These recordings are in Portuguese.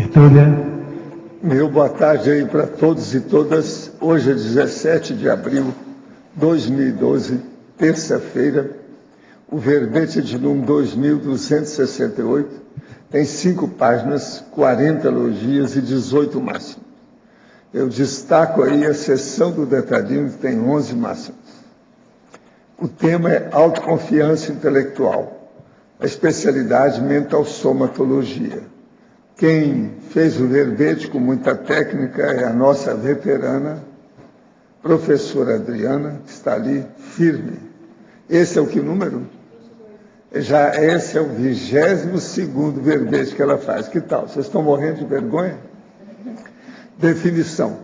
Estúlia. Meu boa tarde aí para todos e todas. Hoje é 17 de abril de 2012, terça-feira. O verbete de número 2268 tem 5 páginas, 40 elogios e 18 máximos. Eu destaco aí a seção do detalhismo, que tem 11 máximos. O tema é autoconfiança intelectual, a especialidade mental somatologia. Quem fez o verbete com muita técnica é a nossa veterana, professora Adriana, que está ali firme. Esse é o que número? Esse é o 22º verbete que ela faz. Que tal? Vocês estão morrendo de vergonha? Definição.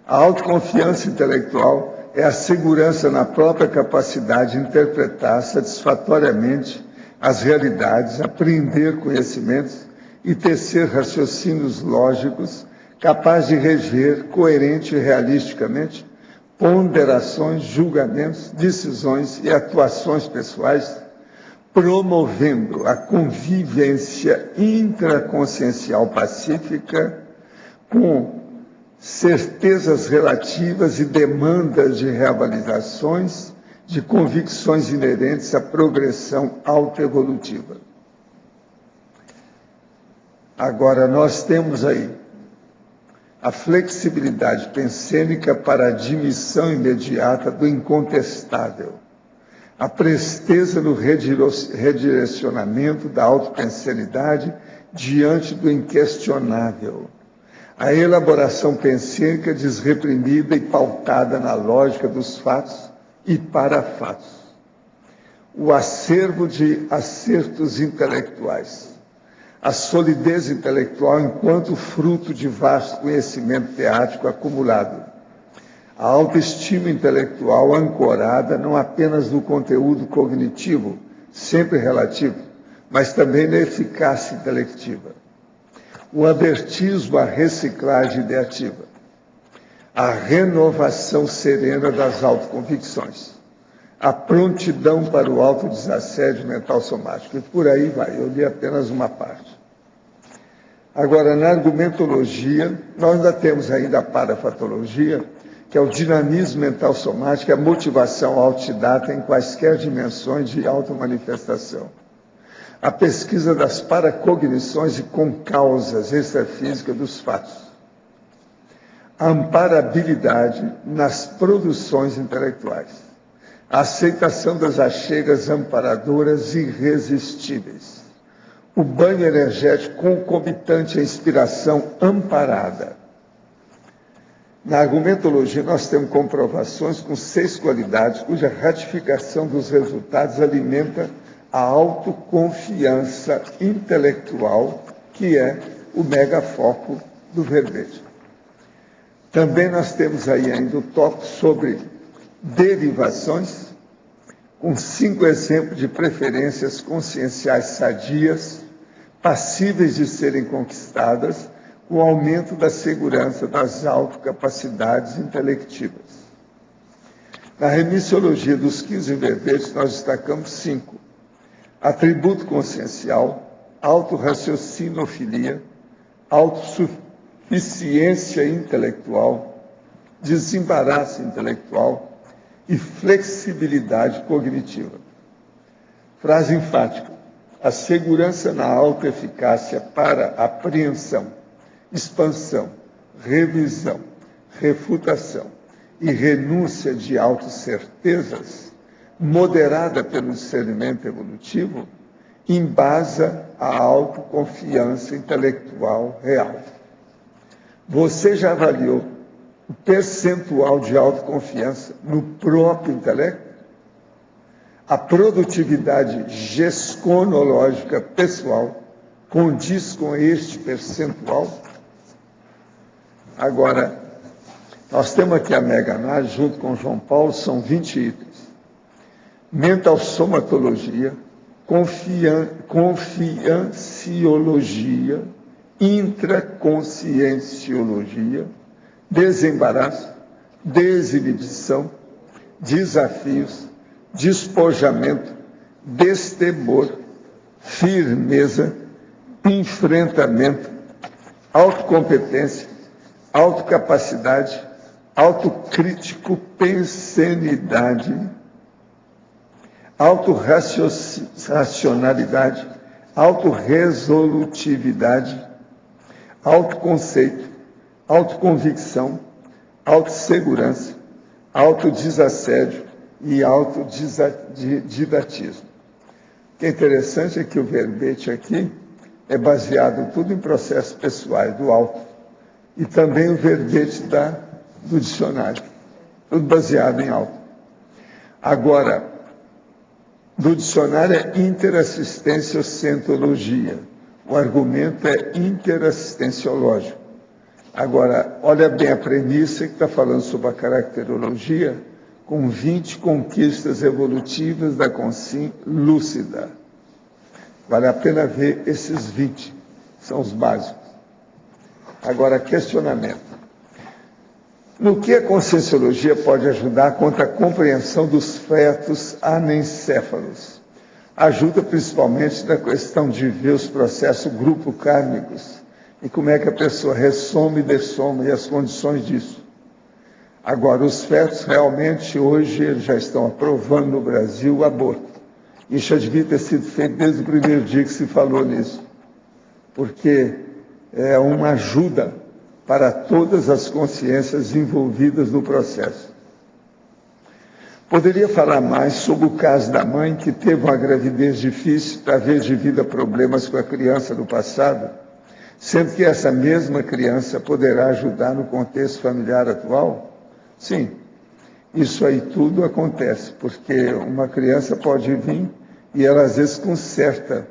A autoconfiança intelectual é a segurança na própria capacidade de interpretar satisfatoriamente as realidades, apreender conhecimentos e tecer raciocínios lógicos, capaz de reger coerente e realisticamente ponderações, julgamentos, decisões e atuações pessoais, promovendo a convivência intraconsciencial pacífica com certezas relativas e demandas de reavaliações de convicções inerentes à progressão autoevolutiva. Agora, nós temos aí a flexibilidade pensênica para a admissão imediata do incontestável, a presteza no redirecionamento da autopensenidade diante do inquestionável, a elaboração pensênica desreprimida e pautada na lógica dos fatos e para fatos, o acervo de acertos intelectuais, a solidez intelectual enquanto fruto de vasto conhecimento teático acumulado, a autoestima intelectual ancorada não apenas no conteúdo cognitivo, sempre relativo, mas também na eficácia intelectiva, o abertismo à reciclagem ideativa, a renovação serena das autoconvicções, a prontidão para o autodesassédio mental somático, e por aí vai, eu li apenas uma parte. Agora, na argumentologia, nós ainda temos ainda a parafatologia, que é o dinamismo mental somático, a motivação autodidata em quaisquer dimensões de automanifestação. A pesquisa das paracognições e concausas extrafísicas dos fatos. A amparabilidade nas produções intelectuais. A aceitação das achegas amparadoras irresistíveis. O banho energético concomitante à inspiração amparada. Na argumentologia, nós temos comprovações com 6 qualidades, cuja ratificação dos resultados alimenta a autoconfiança intelectual, que é o megafoco do verbete. Também nós temos aí ainda o tópico sobre derivações, com 5 exemplos de preferências conscienciais sadias, passíveis de serem conquistadas, com o aumento da segurança das autocapacidades intelectivas. Na remissiologia dos 15 verbetes, nós destacamos 5. Atributo consciencial, autorraciocinofilia, autossuficiência intelectual, desembaraço intelectual e flexibilidade cognitiva. Frase enfática. A segurança na autoeficácia para apreensão, expansão, revisão, refutação e renúncia de autocertezas, moderada pelo discernimento evolutivo, embasa a autoconfiança intelectual real. Você já avaliou o percentual de autoconfiança no próprio intelecto? A produtividade gesconológica pessoal condiz com este percentual? Agora, nós temos aqui a mega-análise, junto com João Paulo, são 20 itens. Mental somatologia, confianciologia, intraconscienciologia, desembaraço, desinibição, desafios, despojamento, destemor, firmeza, enfrentamento, autocompetência, autocapacidade, autocrítico pensenidade, autorracionalidade, autorresolutividade, autoconceito, autoconvicção, autossegurança, autodesassédio e autodidatismo. O que é interessante é que o verbete aqui é baseado tudo em processos pessoais do auto e também o verbete do dicionário, tudo baseado em auto. Agora, do dicionário é interassistenciocentologia. O argumento é interassistenciológico. Agora, olha bem a premissa que está falando sobre a caracterologia, com 20 conquistas evolutivas da consciência lúcida. Vale a pena ver esses 20, são os básicos. Agora, questionamento. No que a conscienciologia pode ajudar quanto à compreensão dos fetos anencéfalos? Ajuda principalmente na questão de ver os processos grupo-kármicos e como é que a pessoa ressoma e dessoma e as condições disso. Agora, os fetos realmente hoje eles já estão aprovando no Brasil o aborto. Isso já devia ter sido feito desde o primeiro dia que se falou nisso, porque é uma ajuda para todas as consciências envolvidas no processo. Poderia falar mais sobre o caso da mãe que teve uma gravidez difícil, talvez devido a problemas com a criança do passado, sendo que essa mesma criança poderá ajudar no contexto familiar atual? Sim, isso aí tudo acontece, porque uma criança pode vir e ela às vezes conserta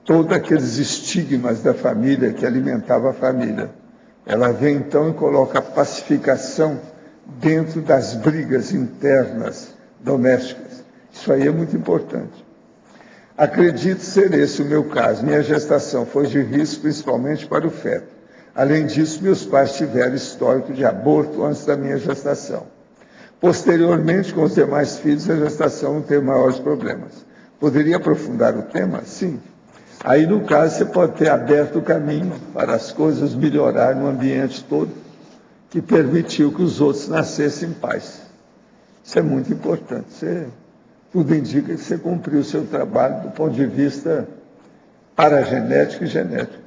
todos aqueles estigmas da família que alimentava a família. Ela vem então e coloca a pacificação dentro das brigas internas domésticas. Isso aí é muito importante. Acredito ser esse o meu caso. Minha gestação foi de risco principalmente para o feto. Além disso, meus pais tiveram histórico de aborto antes da minha gestação. Posteriormente, com os demais filhos, a gestação não teve maiores problemas. Poderia aprofundar o tema? Sim. Aí, no caso, você pode ter aberto o caminho para as coisas melhorarem no ambiente todo, que permitiu que os outros nascessem em paz. Isso é muito importante. Tudo indica que você cumpriu o seu trabalho do ponto de vista paragenético e genético.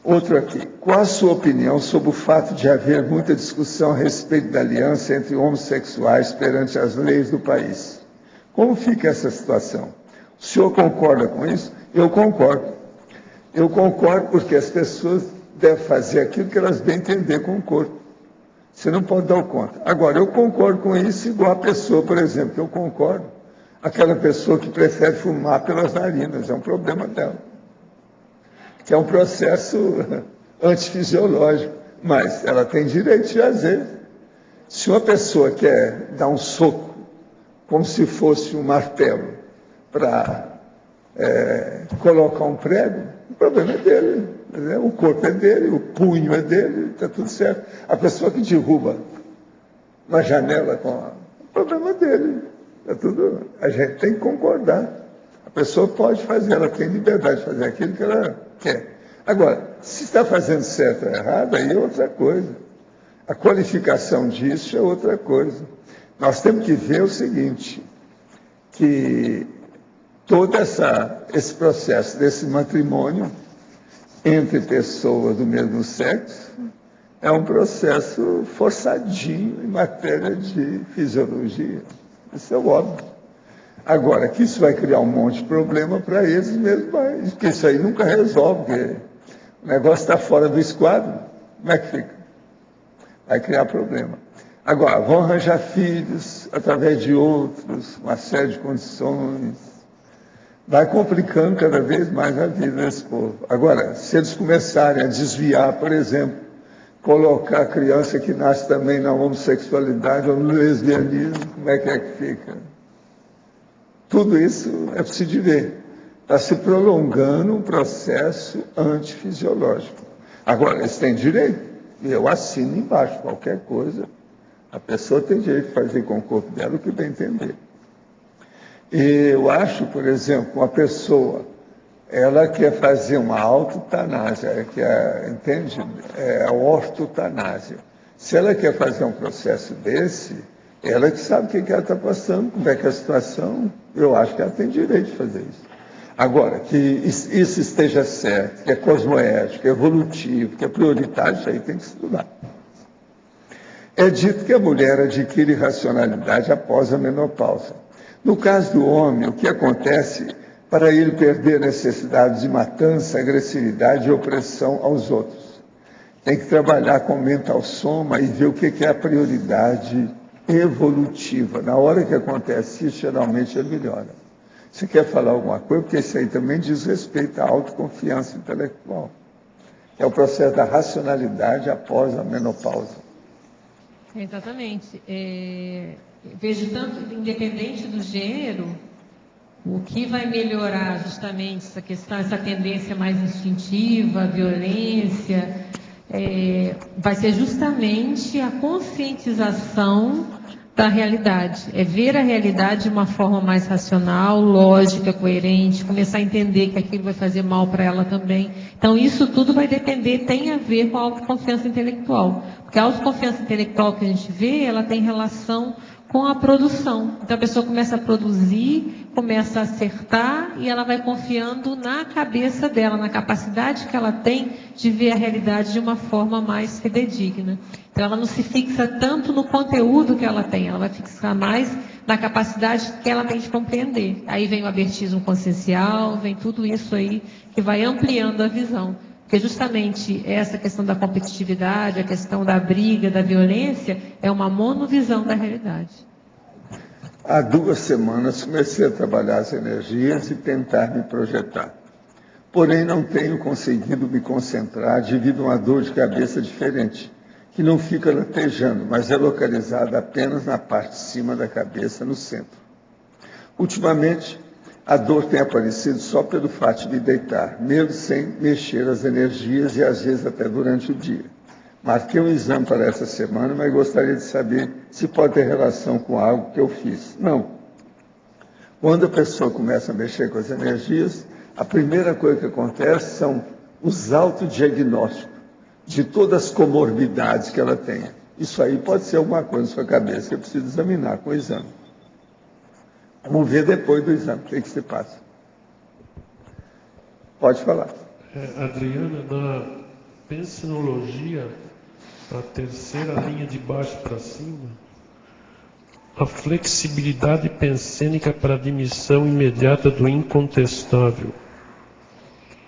Outro aqui. Qual a sua opinião sobre o fato de haver muita discussão a respeito da aliança entre homossexuais perante as leis do país? Como fica essa situação? O senhor concorda com isso? Eu concordo. Eu concordo porque as pessoas devem fazer aquilo que elas bem entender com o corpo. Você não pode dar conta. Agora, eu concordo com isso igual a pessoa, por exemplo, que eu concordo. Aquela pessoa que prefere fumar pelas narinas, é um problema dela. Que é um processo antifisiológico, mas ela tem direito de fazer. Se uma pessoa quer dar um soco, como se fosse um martelo, para colocar um prego, o problema é dele. Né? O corpo é dele, o punho é dele, está tudo certo. A pessoa que derruba uma janela, o problema é dele. Tá tudo, a gente tem que concordar. A pessoa pode fazer, ela tem liberdade de fazer aquilo que ela quer. Agora, se está fazendo certo ou errado, aí é outra coisa. A qualificação disso é outra coisa. Nós temos que ver o seguinte, que todo esse processo desse matrimônio entre pessoas do mesmo sexo é um processo forçadinho em matéria de fisiologia. Isso é óbvio. Agora, que isso vai criar um monte de problema para eles mesmo, porque isso aí nunca resolve, porque o negócio está fora do esquadro, como é que fica? Vai criar problema. Agora, vão arranjar filhos através de outros, uma série de condições. Vai complicando cada vez mais a vida desse povo. Agora, se eles começarem a desviar, por exemplo, colocar a criança que nasce também na homossexualidade ou no lesbianismo, como é que fica? Tudo isso é preciso de ver. Está se prolongando um processo antifisiológico. Agora, eles têm direito. Eu assino embaixo, qualquer coisa. A pessoa tem direito de fazer com o corpo dela o que bem entender. E eu acho, por exemplo, uma pessoa ela quer fazer uma autotanásia, entende? É a ortotanásia. Se ela quer fazer um processo desse, ela que sabe o que ela está passando, como é que é a situação, eu acho que ela tem direito de fazer isso. Agora, que isso esteja certo, que é cosmoético, que é evolutivo, que é prioritário, isso aí tem que estudar. É dito que a mulher adquire racionalidade após a menopausa. No caso do homem, o que acontece para ele perder a necessidade de matança, agressividade e opressão aos outros? Tem que trabalhar com mental soma e ver o que é a prioridade evolutiva. Na hora que acontece isso, geralmente ele melhora. Você quer falar alguma coisa? Porque isso aí também diz respeito à autoconfiança intelectual. É o processo da racionalidade após a menopausa. Exatamente. Vejo tanto, independente do gênero, o que vai melhorar justamente essa questão, essa tendência mais instintiva, a violência, vai ser justamente a conscientização da realidade. É ver a realidade de uma forma mais racional, lógica, coerente, começar a entender que aquilo vai fazer mal para ela também. Então, isso tudo vai depender, tem a ver com a autoconfiança intelectual. Porque a autoconfiança intelectual que a gente vê, ela tem relação com a produção. Então, a pessoa começa a produzir, começa a acertar e ela vai confiando na cabeça dela, na capacidade que ela tem de ver a realidade de uma forma mais fidedigna. Então, ela não se fixa tanto no conteúdo que ela tem, ela vai fixar mais na capacidade que ela tem de compreender. Aí vem o abertismo consciencial, vem tudo isso aí que vai ampliando a visão. Porque justamente essa questão da competitividade, a questão da briga, da violência, é uma monovisão da realidade. Há 2 semanas comecei a trabalhar as energias e tentar me projetar. Porém, não tenho conseguido me concentrar devido a uma dor de cabeça diferente, que não fica latejando, mas é localizada apenas na parte de cima da cabeça, no centro. Ultimamente, a dor tem aparecido só pelo fato de me deitar, mesmo sem mexer as energias e às vezes até durante o dia. Marquei um exame para essa semana, mas gostaria de saber se pode ter relação com algo que eu fiz. Não. Quando a pessoa começa a mexer com as energias, a primeira coisa que acontece são os autodiagnósticos de todas as comorbidades que ela tem. Isso aí pode ser alguma coisa na sua cabeça que eu preciso examinar com o exame. Vamos ver depois do exame o que se passa. Pode falar. Adriana, na pensinologia, a terceira linha de baixo para cima, a flexibilidade pensênica para admissão imediata do incontestável.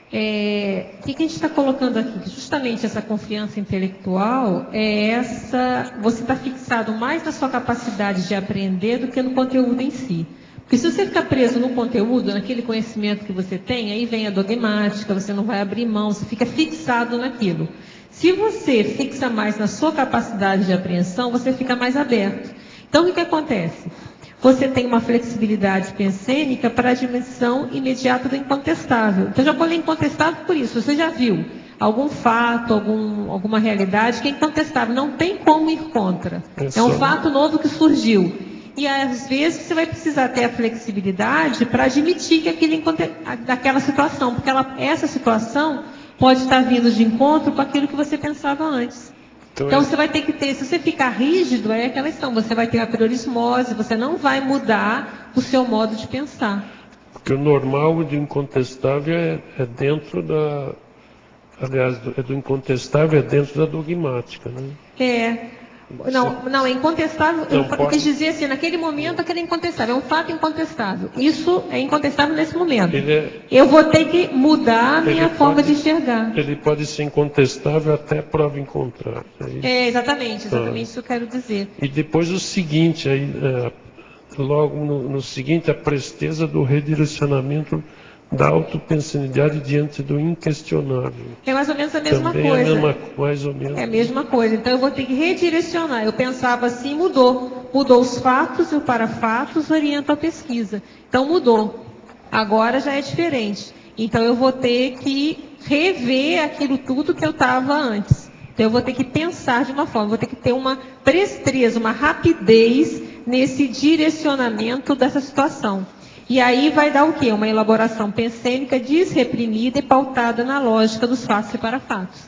O que a gente está colocando aqui? Que justamente essa confiança intelectual é essa... Você está fixado mais na sua capacidade de aprender do que no conteúdo em si. Porque se você ficar preso no conteúdo, naquele conhecimento que você tem, aí vem a dogmática, você não vai abrir mão, você fica fixado naquilo. Se você fixa mais na sua capacidade de apreensão, você fica mais aberto. Então, o que acontece? Você tem uma flexibilidade pensênica para a dimensão imediata do incontestável. Então, eu já falei incontestável por isso. Você já viu algum fato, alguma realidade que é incontestável, não tem como ir contra. É um fato novo que surgiu. E às vezes você vai precisar ter a flexibilidade para admitir que daquela situação, porque essa situação pode estar vindo de encontro com aquilo que você pensava antes. Então você vai ter que ter, se você ficar rígido, é aquela questão, você vai ter a priorismose, você não vai mudar o seu modo de pensar. Porque o normal do incontestável é dentro da... Aliás, do incontestável é dentro da dogmática, né? Não, é incontestável. Eu quis dizer assim, naquele momento aquele é incontestável, é um fato incontestável. Isso é incontestável nesse momento. Eu vou ter que mudar a minha forma de enxergar. Ele pode ser incontestável até prova em contrário. Exatamente isso que eu quero dizer. E depois o seguinte, logo no seguinte, a presteza do redirecionamento da autopensanidade diante do inquestionável. É mais ou menos a mesma Também coisa. Mais ou menos. É a mesma coisa. Então eu vou ter que redirecionar. Eu pensava assim, mudou. Mudou os fatos e o parafatos orienta a pesquisa. Então mudou. Agora já é diferente. Então eu vou ter que rever aquilo tudo que eu estava antes. Então eu vou ter que pensar de uma forma, vou ter que ter uma presteza, uma rapidez nesse direcionamento dessa situação. E aí vai dar o quê? Uma elaboração pensênica desreprimida e pautada na lógica dos fatos e parafatos.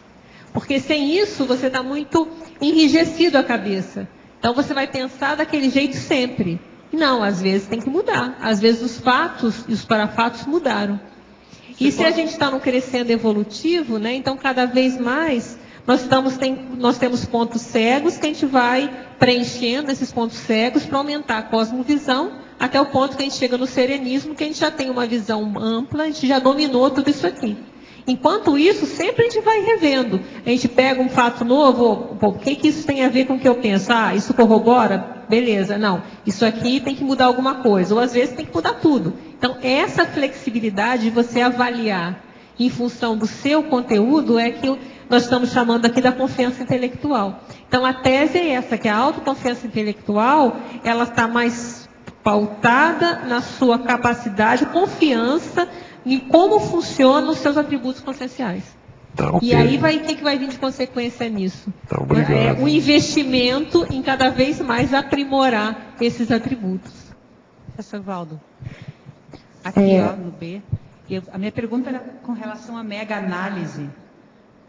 Porque sem isso você está muito enrijecido a cabeça. Então você vai pensar daquele jeito sempre. Não, às vezes tem que mudar. Às vezes os fatos e os parafatos mudaram. E se a gente está num crescendo evolutivo, né, então cada vez mais nós temos pontos cegos que a gente vai preenchendo esses pontos cegos para aumentar a cosmovisão, até o ponto que a gente chega no serenismo, que a gente já tem uma visão ampla, a gente já dominou tudo isso aqui. Enquanto isso, sempre a gente vai revendo. A gente pega um fato novo, pô, o que isso tem a ver com o que eu penso? Ah, isso corrobora? Beleza, não. Isso aqui tem que mudar alguma coisa. Ou às vezes tem que mudar tudo. Então, essa flexibilidade de você avaliar em função do seu conteúdo é que nós estamos chamando aqui da confiança intelectual. Então, a tese é essa, que a autoconfiança intelectual, ela está mais pautada na sua capacidade, confiança em como funcionam os seus atributos conscienciais. Tá, okay. E aí o que vai vir de consequência nisso? Tá, obrigado. O investimento em cada vez mais aprimorar esses atributos. Professor Valdo, aqui ó, no B, a minha pergunta era com relação à mega-análise.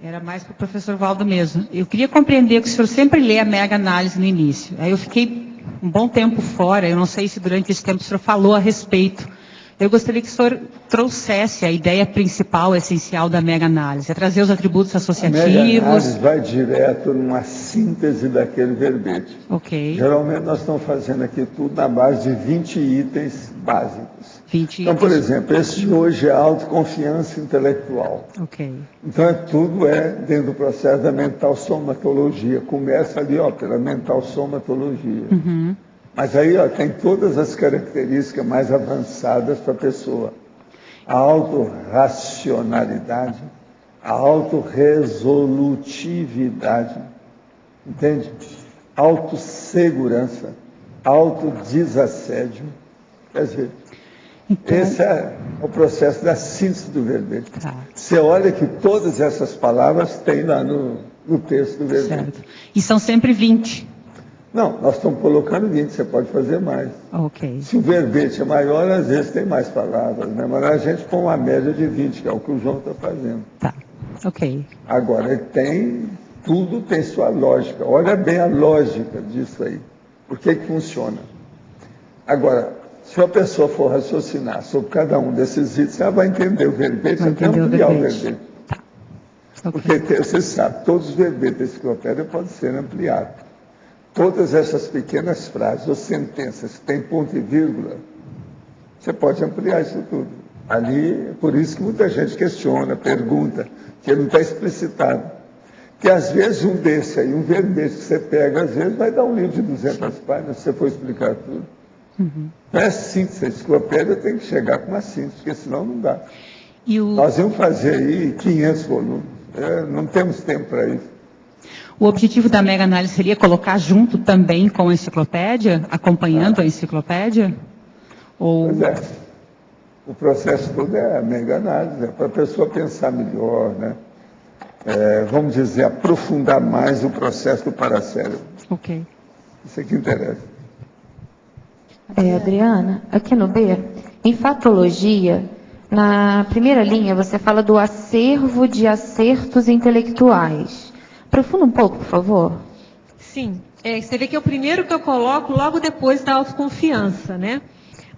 Era mais para o professor Valdo mesmo. Eu queria compreender que o senhor sempre lê a mega-análise no início. Aí eu fiquei um bom tempo fora, eu não sei se durante esse tempo o senhor falou a respeito. Eu gostaria que o senhor trouxesse a ideia principal, essencial da mega-análise, é trazer os atributos associativos. A mega-análise vai direto numa síntese daquele verbete. Ok. Geralmente nós estamos fazendo aqui tudo na base de 20 itens básicos. 20 então, itens. por exemplo, esse de hoje é autoconfiança intelectual. Ok. Então, tudo é dentro do processo da mental somatologia. Começa ali, ó, pela mental somatologia. Uhum. Mas aí ó, tem todas as características mais avançadas para a pessoa. A autorracionalidade, a autorresolutividade, entende? Autossegurança, autodesassédio. Quer dizer, então, esse é o processo da síntese do verbete. Tá. Você olha que todas essas palavras tem lá no texto do verbete. Certo. E são sempre 20. Não, nós estamos colocando 20, você pode fazer mais. Ok. Se o verbete é maior, às vezes tem mais palavras, né? Mas a gente põe uma média de 20, que é o que o João está fazendo. Tá, ok. Agora, tudo tem sua lógica. Olha bem a lógica disso aí. Por que funciona? Agora, se a pessoa for raciocinar sobre cada um desses itens, ela vai entender o verbete, até ampliar o verbete. Tá. Okay. Porque você sabe, todos os verbetes da enciclopédia podem ser ampliados. Todas essas pequenas frases ou sentenças que tem ponto e vírgula, você pode ampliar isso tudo. Ali, por isso que muita gente questiona, pergunta, que não está explicitado. Que às vezes um desse aí, um verbete que você pega, às vezes vai dar um livro de 200 páginas, se você for explicar tudo. Uhum. Não é síntese, a enciclopédia tem que chegar com uma síntese, porque senão não dá. E Nós vamos fazer aí 500 volumes, não temos tempo para isso. O objetivo da mega-análise seria colocar junto também com a enciclopédia, acompanhando a enciclopédia? Ou... Pois é. O processo todo é a mega-análise, para a pessoa pensar melhor, né? Vamos dizer, aprofundar mais o processo do paracérebro. Ok. Isso é que interessa. Adriana, aqui no B, em fatologia, na primeira linha você fala do acervo de acertos intelectuais. Aprofunda um pouco, por favor. Sim. Você vê que é o primeiro que eu coloco logo depois da autoconfiança, né?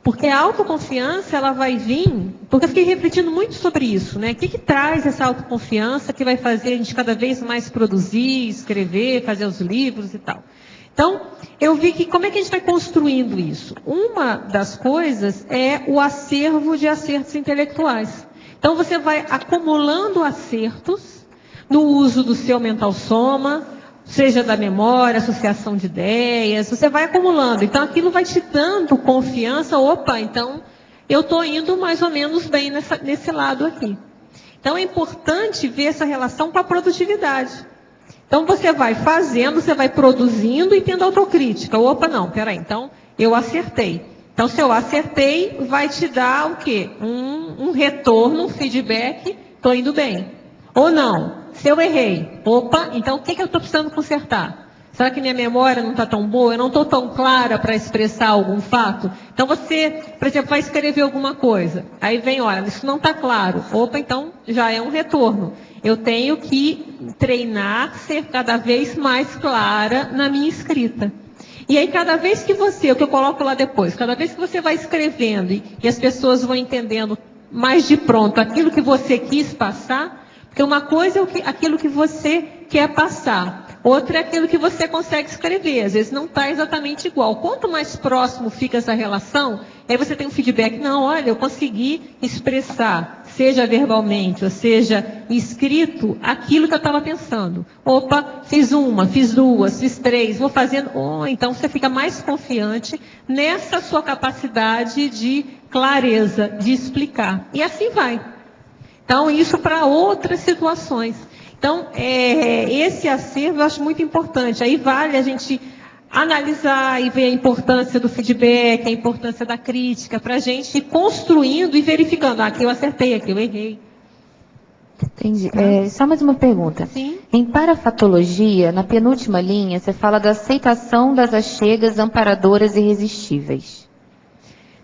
Porque a autoconfiança, ela vai vir... Porque eu fiquei refletindo muito sobre isso, né? O que traz essa autoconfiança que vai fazer a gente cada vez mais produzir, escrever, fazer os livros e tal. Então, eu vi que como é que a gente vai construindo isso? Uma das coisas é o acervo de acertos intelectuais. Então, você vai acumulando acertos no uso do seu mental soma, seja da memória, associação de ideias, você vai acumulando. Então, aquilo vai te dando confiança. Opa, então, eu estou indo mais ou menos bem nesse lado aqui. Então, é importante ver essa relação com a produtividade. Então, você vai fazendo, você vai produzindo e tendo autocrítica. Opa, não, peraí, então, eu acertei. Então, se eu acertei, vai te dar o quê? Um retorno, um feedback, estou indo bem. Ou não. Se eu errei, opa, então o que eu estou precisando consertar? Será que minha memória não está tão boa? Eu não estou tão clara para expressar algum fato? Então, Então você, por exemplo, vai escrever alguma coisa, aí vem, olha, isso não está claro. Opa, então já é um retorno. Eu tenho que treinar, ser cada vez mais clara na minha escrita. E aí, cada vez que você, o que eu coloco lá depois, cada vez que você vai escrevendo e as pessoas vão entendendo mais de pronto aquilo que você quis passar, porque uma coisa é aquilo que você quer passar, outra é aquilo que você consegue escrever. Às vezes não está exatamente igual. Quanto mais próximo fica essa relação, aí você tem um feedback. Não, olha, eu consegui expressar, seja verbalmente, ou seja escrito, aquilo que eu estava pensando. Opa, fiz uma, fiz duas, fiz três, vou fazendo. Então você fica mais confiante nessa sua capacidade de clareza, de explicar. E assim vai. Então, isso para outras situações. Então, esse acervo eu acho muito importante. Aí vale a gente analisar e ver a importância do feedback, a importância da crítica, para a gente ir construindo e verificando. Aqui eu acertei, aqui eu errei. Entendi. Só mais uma pergunta. Sim. Em parafatologia, na penúltima linha, você fala da aceitação das achegas amparadoras irresistíveis.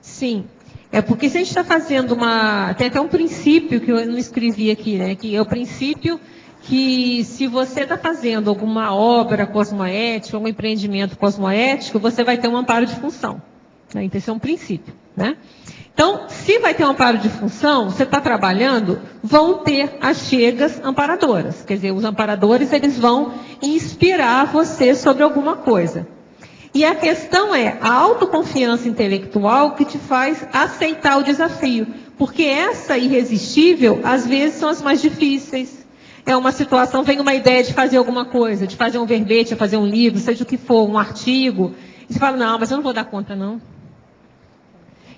Sim. É porque se a gente está fazendo tem até um princípio que eu não escrevi aqui, né? Que é o princípio que se você está fazendo alguma obra cosmoética, algum empreendimento cosmoético, você vai ter um amparo de função. Né? Então, esse é um princípio, né? Então, se vai ter um amparo de função, você está trabalhando, vão ter achegas amparadoras. Quer dizer, os amparadores, eles vão inspirar você sobre alguma coisa. E a questão é a autoconfiança intelectual que te faz aceitar o desafio. Porque essa irresistível, às vezes, são as mais difíceis. É uma situação, vem uma ideia de fazer alguma coisa, de fazer um verbete, de fazer um livro, seja o que for, um artigo. E você fala, não, mas eu não vou dar conta, não.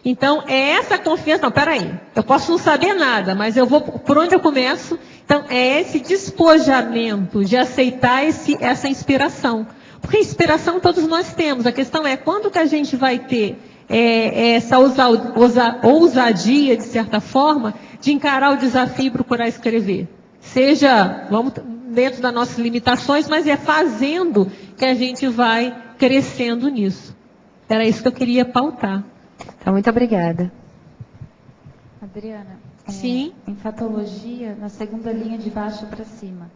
Então, é essa confiança, não, peraí, eu posso não saber nada, mas eu vou, por onde eu começo? Então, é esse despojamento de aceitar essa inspiração. Porque inspiração todos nós temos. A questão é quando que a gente vai ter essa ousadia, de certa forma, de encarar o desafio e procurar escrever. Seja, vamos dentro das nossas limitações, mas é fazendo que a gente vai crescendo nisso. Era isso que eu queria pautar. Então, muito obrigada. Adriana, sim. Em fatologia, na segunda linha de baixo para cima,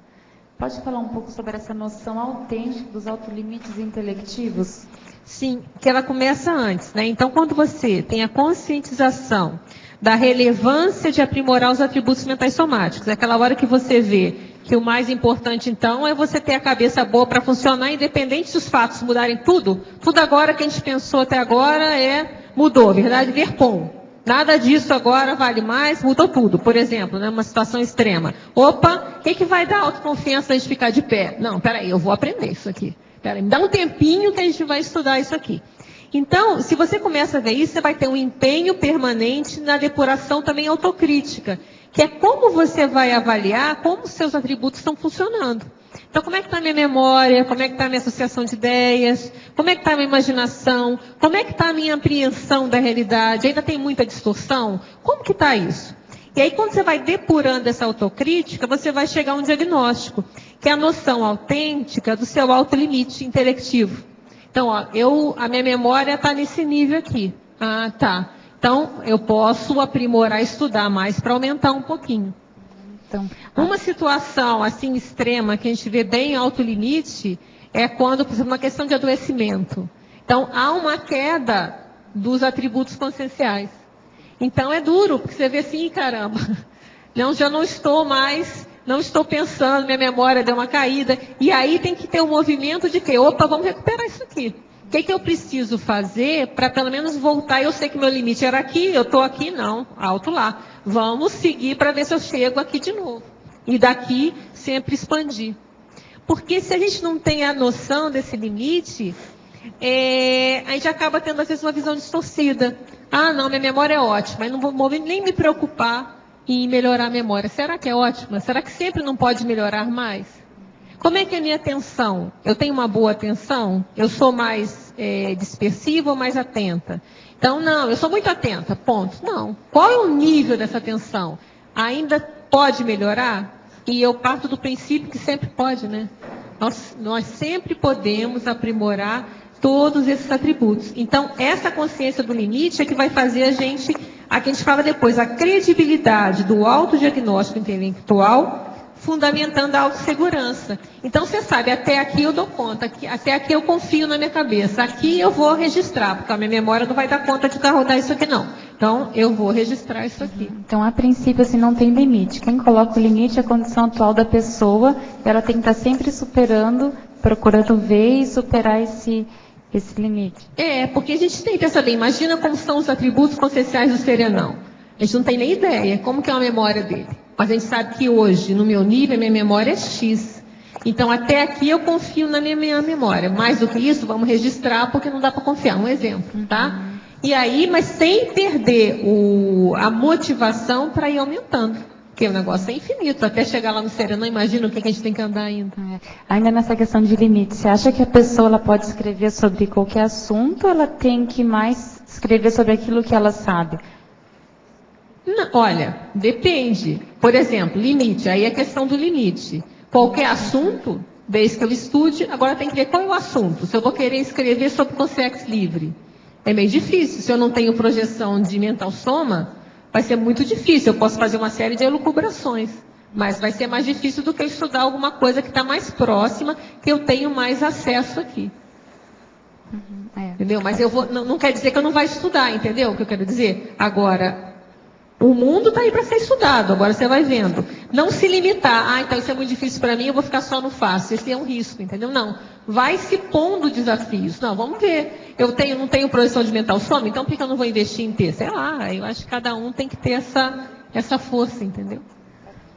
pode falar um pouco sobre essa noção autêntica dos autolimites intelectivos? Sim, que ela começa antes, né? Então, quando você tem a conscientização da relevância de aprimorar os atributos mentais somáticos, é aquela hora que você vê que o mais importante, então, é você ter a cabeça boa para funcionar, independente dos fatos mudarem tudo. Tudo agora que a gente pensou até agora mudou, verdade? Verpom. Nada disso agora vale mais, mudou tudo. Por exemplo, né, uma situação extrema. Opa, o que vai dar autoconfiança a gente ficar de pé? Não, peraí, eu vou aprender isso aqui. Peraí, me dá um tempinho que a gente vai estudar isso aqui. Então, se você começa a ver isso, você vai ter um empenho permanente na depuração também autocrítica, que é como você vai avaliar como os seus atributos estão funcionando. Então, como é que está a minha memória? Como é que está a minha associação de ideias? Como é que está a minha imaginação? Como é que está a minha apreensão da realidade? Ainda tem muita distorção? Como que está isso? E aí, quando você vai depurando essa autocrítica, você vai chegar a um diagnóstico, que é a noção autêntica do seu autolimite intelectivo. Então, a minha memória está nesse nível aqui. Ah, tá. Então, eu posso aprimorar, estudar mais para aumentar um pouquinho. Então, uma situação assim extrema que a gente vê bem alto limite é quando, por exemplo, uma questão de adoecimento. Então, há uma queda dos atributos conscienciais. Então, é duro, porque você vê assim, caramba, já não estou mais, não estou pensando, minha memória deu uma caída. E aí tem que ter um movimento de que, opa, vamos recuperar isso aqui. O que eu preciso fazer para pelo menos voltar? Eu sei que meu limite era aqui, eu estou aqui, não, alto lá. Vamos seguir para ver se eu chego aqui de novo. E daqui sempre expandir. Porque se a gente não tem a noção desse limite, a gente acaba tendo às vezes uma visão distorcida. Ah, não, minha memória é ótima, mas não vou nem me preocupar em melhorar a memória. Será que é ótima? Será que sempre não pode melhorar mais? Como é que é a minha atenção? Eu tenho uma boa atenção? Eu sou mais dispersiva ou mais atenta? Então, não, eu sou muito atenta, ponto. Não. Qual é o nível dessa atenção? Ainda pode melhorar? E eu parto do princípio que sempre pode, né? Nós sempre podemos aprimorar todos esses atributos. Então, essa consciência do limite é que vai fazer a gente fala depois, a credibilidade do autodiagnóstico intelectual, fundamentando a autossegurança. Então, você sabe, até aqui eu dou conta, até aqui eu confio na minha cabeça, aqui eu vou registrar, porque a minha memória não vai dar conta de rodar isso aqui não. Então, eu vou registrar isso aqui. Então, a princípio, assim, não tem limite. Quem coloca o limite é a condição atual da pessoa, ela tem que estar sempre superando, procurando ver e superar esse limite. Porque a gente tem que saber, imagina como são os atributos conscienciais do serenão. A gente não tem nem ideia como que é a memória dele. Mas a gente sabe que hoje, no meu nível, a minha memória é X. Então, até aqui eu confio na minha memória. Mais do que isso, vamos registrar, porque não dá para confiar. Um exemplo, tá? E aí, mas sem perder a motivação para ir aumentando. Porque o negócio é infinito. Até chegar lá no serenão, imagina o que a gente tem que andar ainda. Ainda nessa questão de limite, você acha que a pessoa ela pode escrever sobre qualquer assunto ou ela tem que mais escrever sobre aquilo que ela sabe? Não, olha, depende. Por exemplo, limite. Aí é questão do limite. Qualquer assunto, desde que eu estude, agora tem que ver qual é o assunto. Se eu vou querer escrever sobre consciência livre, é meio difícil. Se eu não tenho projeção de mental soma, vai ser muito difícil. Eu posso fazer uma série de elucubrações, mas vai ser mais difícil do que eu estudar alguma coisa que está mais próxima, que eu tenho mais acesso aqui. Entendeu? Mas não quer dizer que eu não vou estudar, entendeu o que eu quero dizer? Agora, o mundo está aí para ser estudado, agora você vai vendo. Não se limitar, então isso é muito difícil para mim, eu vou ficar só no fácil. Esse é um risco, entendeu? Não. Vai se pondo desafios. Não, vamos ver. Não tenho projeção de mental soma, então por que eu não vou investir em ter? Sei lá, eu acho que cada um tem que ter essa força, entendeu?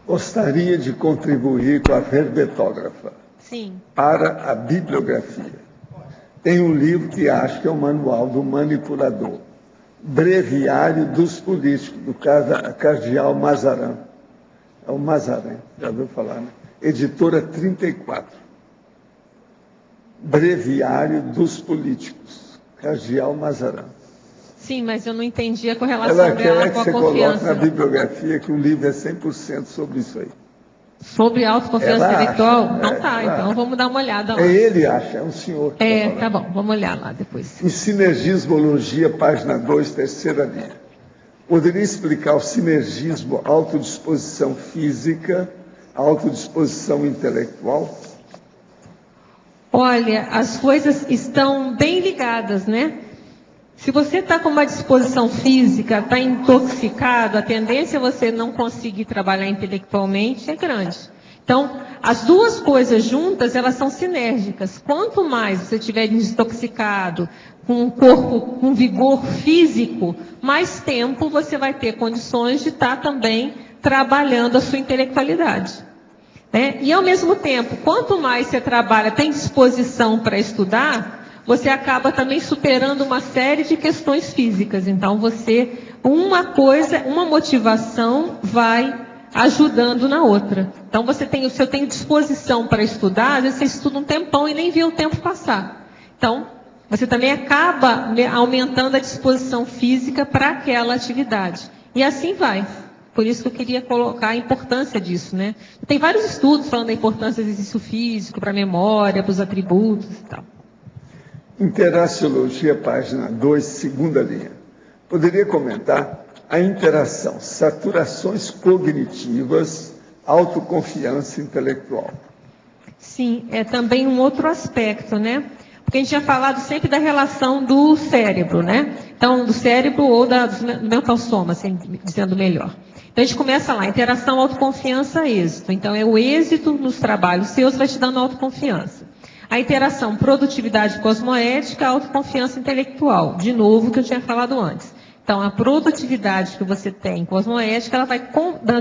Gostaria de contribuir com a verbetógrafa. Sim. Para a bibliografia. Tem um livro que acho que é o Manual do Manipulador. Breviário dos Políticos, do Cardeal Mazarin. É o Mazarin, já ouviu falar, né? Editora 34. Breviário dos Políticos, Cardeal Mazarin. Sim, mas eu não entendi a correlação dela com a confiança. Ela quer que você coloque na bibliografia que o livro é 100% sobre isso aí. Sobre autoconfiança intelectual? Então então vamos dar uma olhada lá. Ele acha, é um senhor. Tá bom, vamos olhar lá depois. Em Sinergismologia, página 2, terceira linha. Poderia explicar o sinergismo, autodisposição física, autodisposição intelectual? Olha, as coisas estão bem ligadas, né? Se você está com uma disposição física, está intoxicado, a tendência é você não conseguir trabalhar intelectualmente é grande. Então, as duas coisas juntas, elas são sinérgicas. Quanto mais você estiver desintoxicado, com um corpo com vigor físico, mais tempo você vai ter condições de estar também trabalhando a sua intelectualidade. Né? E, ao mesmo tempo, quanto mais você trabalha, tem disposição para estudar, você acaba também superando uma série de questões físicas. Então, uma motivação vai ajudando na outra. Então, se eu tenho disposição para estudar, às vezes você estuda um tempão e nem vê o tempo passar. Então, você também acaba aumentando a disposição física para aquela atividade. E assim vai. Por isso que eu queria colocar a importância disso, né? Tem vários estudos falando da importância do exercício físico para a memória, para os atributos e tal. Interaciologia, página 2, segunda linha. Poderia comentar a interação, saturações cognitivas, autoconfiança intelectual. Sim, é também um outro aspecto, né? Porque a gente tinha falado sempre da relação do cérebro, né? Então, do cérebro ou do mental soma, assim, dizendo melhor. Então, a gente começa lá, interação, autoconfiança, êxito. Então, é o êxito nos trabalhos seus vai te dando autoconfiança. A interação, produtividade cosmoética, autoconfiança intelectual. De novo, o que eu tinha falado antes. Então, a produtividade que você tem cosmoética, ela vai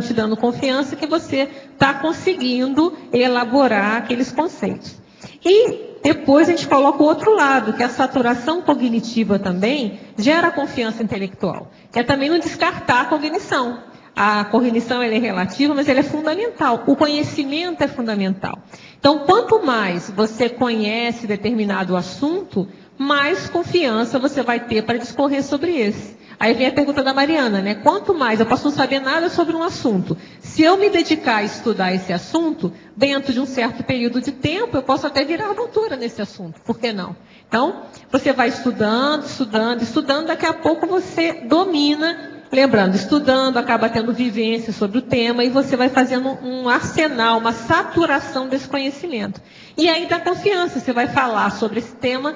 te dando confiança que você está conseguindo elaborar aqueles conceitos. E depois a gente coloca o outro lado, que a saturação cognitiva também gera confiança intelectual. Que é também não descartar a cognição. A cognição ela é relativa, mas ela é fundamental. O conhecimento é fundamental. Então, quanto mais você conhece determinado assunto, mais confiança você vai ter para discorrer sobre esse. Aí vem a pergunta da Mariana, né? Quanto mais eu posso não saber nada sobre um assunto, se eu me dedicar a estudar esse assunto, dentro de um certo período de tempo, eu posso até virar doutora nesse assunto. Por que não? Então, você vai estudando, estudando, estudando, daqui a pouco você domina. Lembrando, estudando, acaba tendo vivência sobre o tema e você vai fazendo um arsenal, uma saturação desse conhecimento. E aí dá confiança, você vai falar sobre esse tema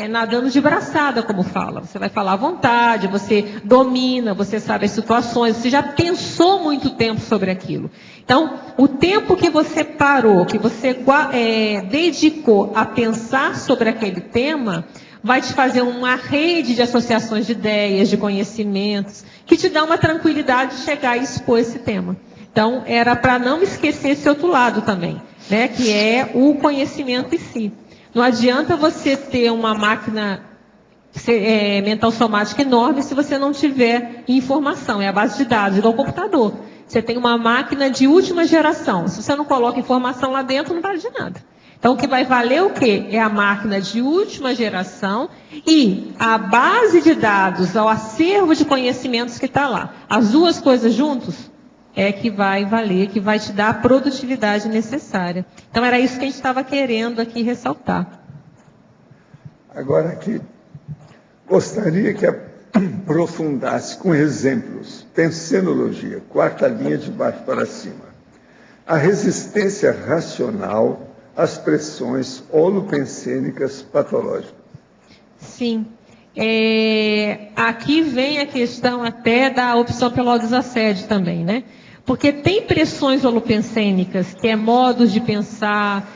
nadando de braçada, como fala. Você vai falar à vontade, você domina, você sabe as situações, você já pensou muito tempo sobre aquilo. Então, o tempo que você parou, que você dedicou a pensar sobre aquele tema, vai te fazer uma rede de associações de ideias, de conhecimentos, que te dá uma tranquilidade de chegar e expor esse tema. Então, era para não esquecer esse outro lado também, né, que é o conhecimento em si. Não adianta você ter uma máquina mental somática enorme se você não tiver informação, é a base de dados, igual o computador. Você tem uma máquina de última geração, se você não coloca informação lá dentro, não vale de nada. Então, o que vai valer o quê? É a máquina de última geração e a base de dados, o acervo de conhecimentos que está lá. As duas coisas juntos é que vai valer, que vai te dar a produtividade necessária. Então, era isso que a gente estava querendo aqui ressaltar. Agora aqui, gostaria que aprofundasse com exemplos. Pensenologia, quarta linha de baixo para cima. A resistência racional às pressões holopensênicas patológicas. Sim. Aqui vem a questão até da opção pela desassédio também, né? Porque tem pressões holopensênicas, que é modos de pensar,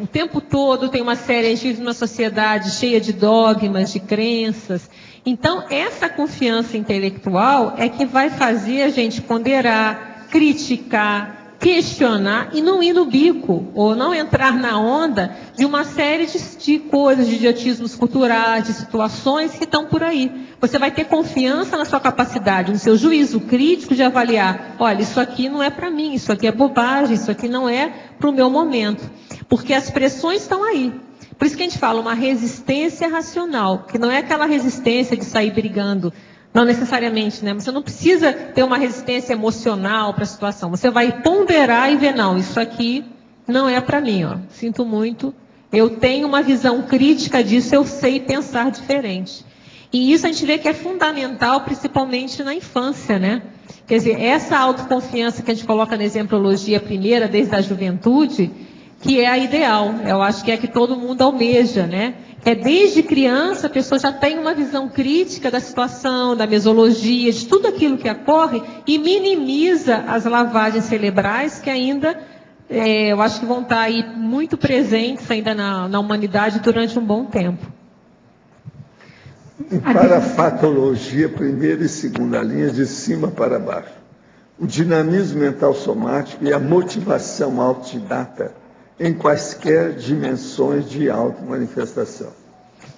o tempo todo tem uma série, a gente vive numa sociedade cheia de dogmas, de crenças. Então, essa confiança intelectual é que vai fazer a gente ponderar, criticar, questionar e não ir no bico, ou não entrar na onda de uma série de coisas, de idiotismos culturais, de situações que estão por aí. Você vai ter confiança na sua capacidade, no seu juízo crítico de avaliar, olha, isso aqui não é para mim, isso aqui é bobagem, isso aqui não é para o meu momento. Porque as pressões estão aí. Por isso que a gente fala uma resistência racional, que não é aquela resistência de sair brigando. Não necessariamente, né? Você não precisa ter uma resistência emocional para a situação. Você vai ponderar e ver, não, isso aqui não é para mim, ó. Sinto muito. Eu tenho uma visão crítica disso, eu sei pensar diferente. E isso a gente vê que é fundamental, principalmente na infância, né? Quer dizer, essa autoconfiança que a gente coloca na exemplologia primeira, desde a juventude, que é a ideal. Eu acho que é a que todo mundo almeja, né? Desde criança, a pessoa já tem uma visão crítica da situação, da mesologia, de tudo aquilo que ocorre e minimiza as lavagens cerebrais que ainda, eu acho que vão estar aí muito presentes ainda na humanidade durante um bom tempo. E para a patologia, primeira e segunda linha, de cima para baixo. O dinamismo mental somático e a motivação autodidata em quaisquer dimensões de automanifestação.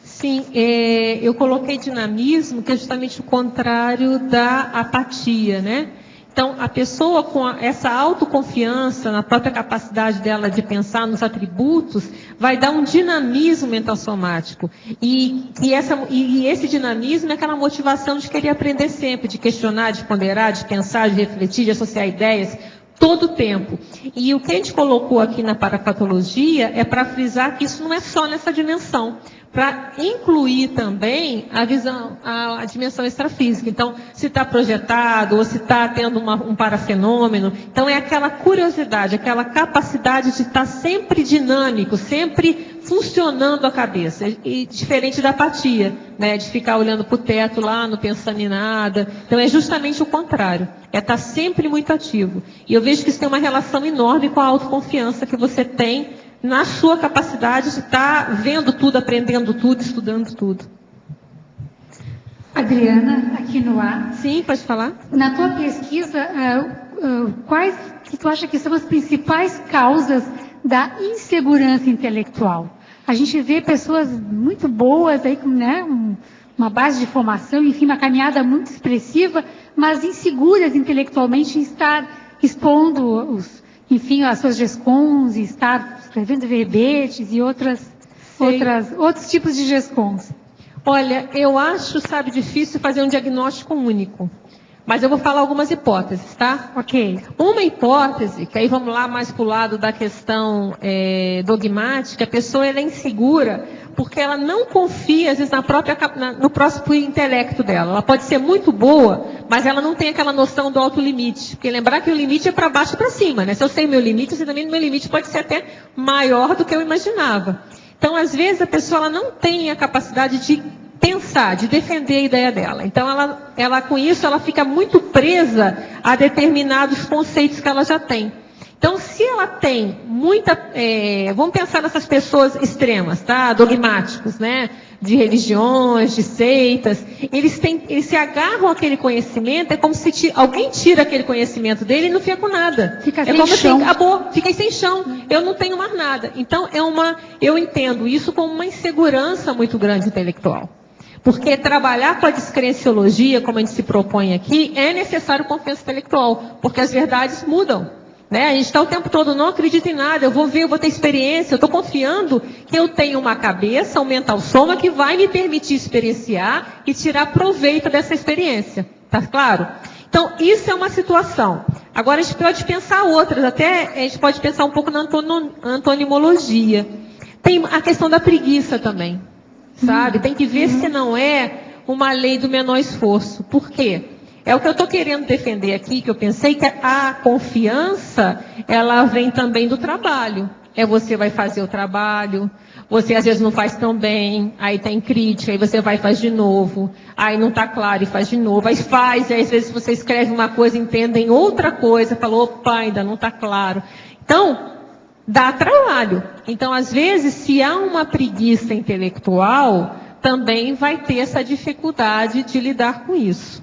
Sim, eu coloquei dinamismo, que é justamente o contrário da apatia, né? Então, a pessoa com essa autoconfiança na própria capacidade dela de pensar nos atributos, vai dar um dinamismo mental somático. E esse dinamismo é aquela motivação de querer aprender sempre, de questionar, de ponderar, de pensar, de refletir, de associar ideias, todo o tempo. E o que a gente colocou aqui na parapatologia é para frisar que isso não é só nessa dimensão, para incluir também a dimensão extrafísica. Então, se está projetado ou se está tendo um parafenômeno, então é aquela curiosidade, aquela capacidade de estar sempre dinâmico, sempre funcionando a cabeça, e diferente da apatia, né, de ficar olhando para o teto lá, não pensando em nada. Então é justamente o contrário, é estar sempre muito ativo. E eu vejo que isso tem uma relação enorme com a autoconfiança que você tem na sua capacidade de estar vendo tudo, aprendendo tudo, estudando tudo. Adriana, aqui no ar. Sim, pode falar. Na tua pesquisa, quais que tu acha que são as principais causas da insegurança intelectual? A gente vê pessoas muito boas aí, né, uma base de formação, enfim, uma caminhada muito expressiva, mas inseguras intelectualmente em estar expondo as suas GESCONs, estar escrevendo verbetes e outros tipos de GESCONs. Olha, eu acho, sabe, difícil fazer um diagnóstico único. Mas eu vou falar algumas hipóteses, tá? Ok. Uma hipótese, que aí vamos lá mais para o lado da questão dogmática, a pessoa ela é insegura porque ela não confia, às vezes, no próprio intelecto dela. Ela pode ser muito boa, mas ela não tem aquela noção do autolimite. Porque lembrar que o limite é para baixo e para cima, né? Se eu sei meu limite, você também meu limite pode ser até maior do que eu imaginava. Então, às vezes, a pessoa ela não tem a capacidade de pensar, de defender a ideia dela. Então, ela com isso, ela fica muito presa a determinados conceitos que ela já tem. Então, se ela tem muita... vamos pensar nessas pessoas extremas, tá? Dogmáticos, né? De religiões, de seitas. Eles se agarram àquele conhecimento, é como se alguém tira aquele conhecimento dele e não fica com nada. Fica é sem como chão. assim, acabou, fiquei sem chão, eu não tenho mais nada. Então, eu entendo isso como uma insegurança muito grande intelectual. Porque trabalhar com a descrenciologia, como a gente se propõe aqui, é necessário confiança intelectual, porque as verdades mudam. Né? A gente está o tempo todo, não acredito em nada, eu vou ver, eu vou ter experiência, eu estou confiando que eu tenho uma cabeça, um mental soma, que vai me permitir experienciar e tirar proveito dessa experiência. Tá claro? Então, isso é uma situação. Agora, a gente pode pensar outras, até a gente pode pensar um pouco na antonimologia. Tem a questão da preguiça também. Sabe? Tem que ver se não é uma lei do menor esforço. Por quê? É o que eu estou querendo defender aqui, que eu pensei que a confiança, ela vem também do trabalho. Você vai fazer o trabalho, você às vezes não faz tão bem, aí tem crítica, aí você vai e faz de novo, aí não está claro e faz de novo, aí faz, e às vezes você escreve uma coisa, entendem outra coisa, falou, opa, ainda não está claro. Então, dá trabalho. Então, às vezes, se há uma preguiça intelectual, também vai ter essa dificuldade de lidar com isso.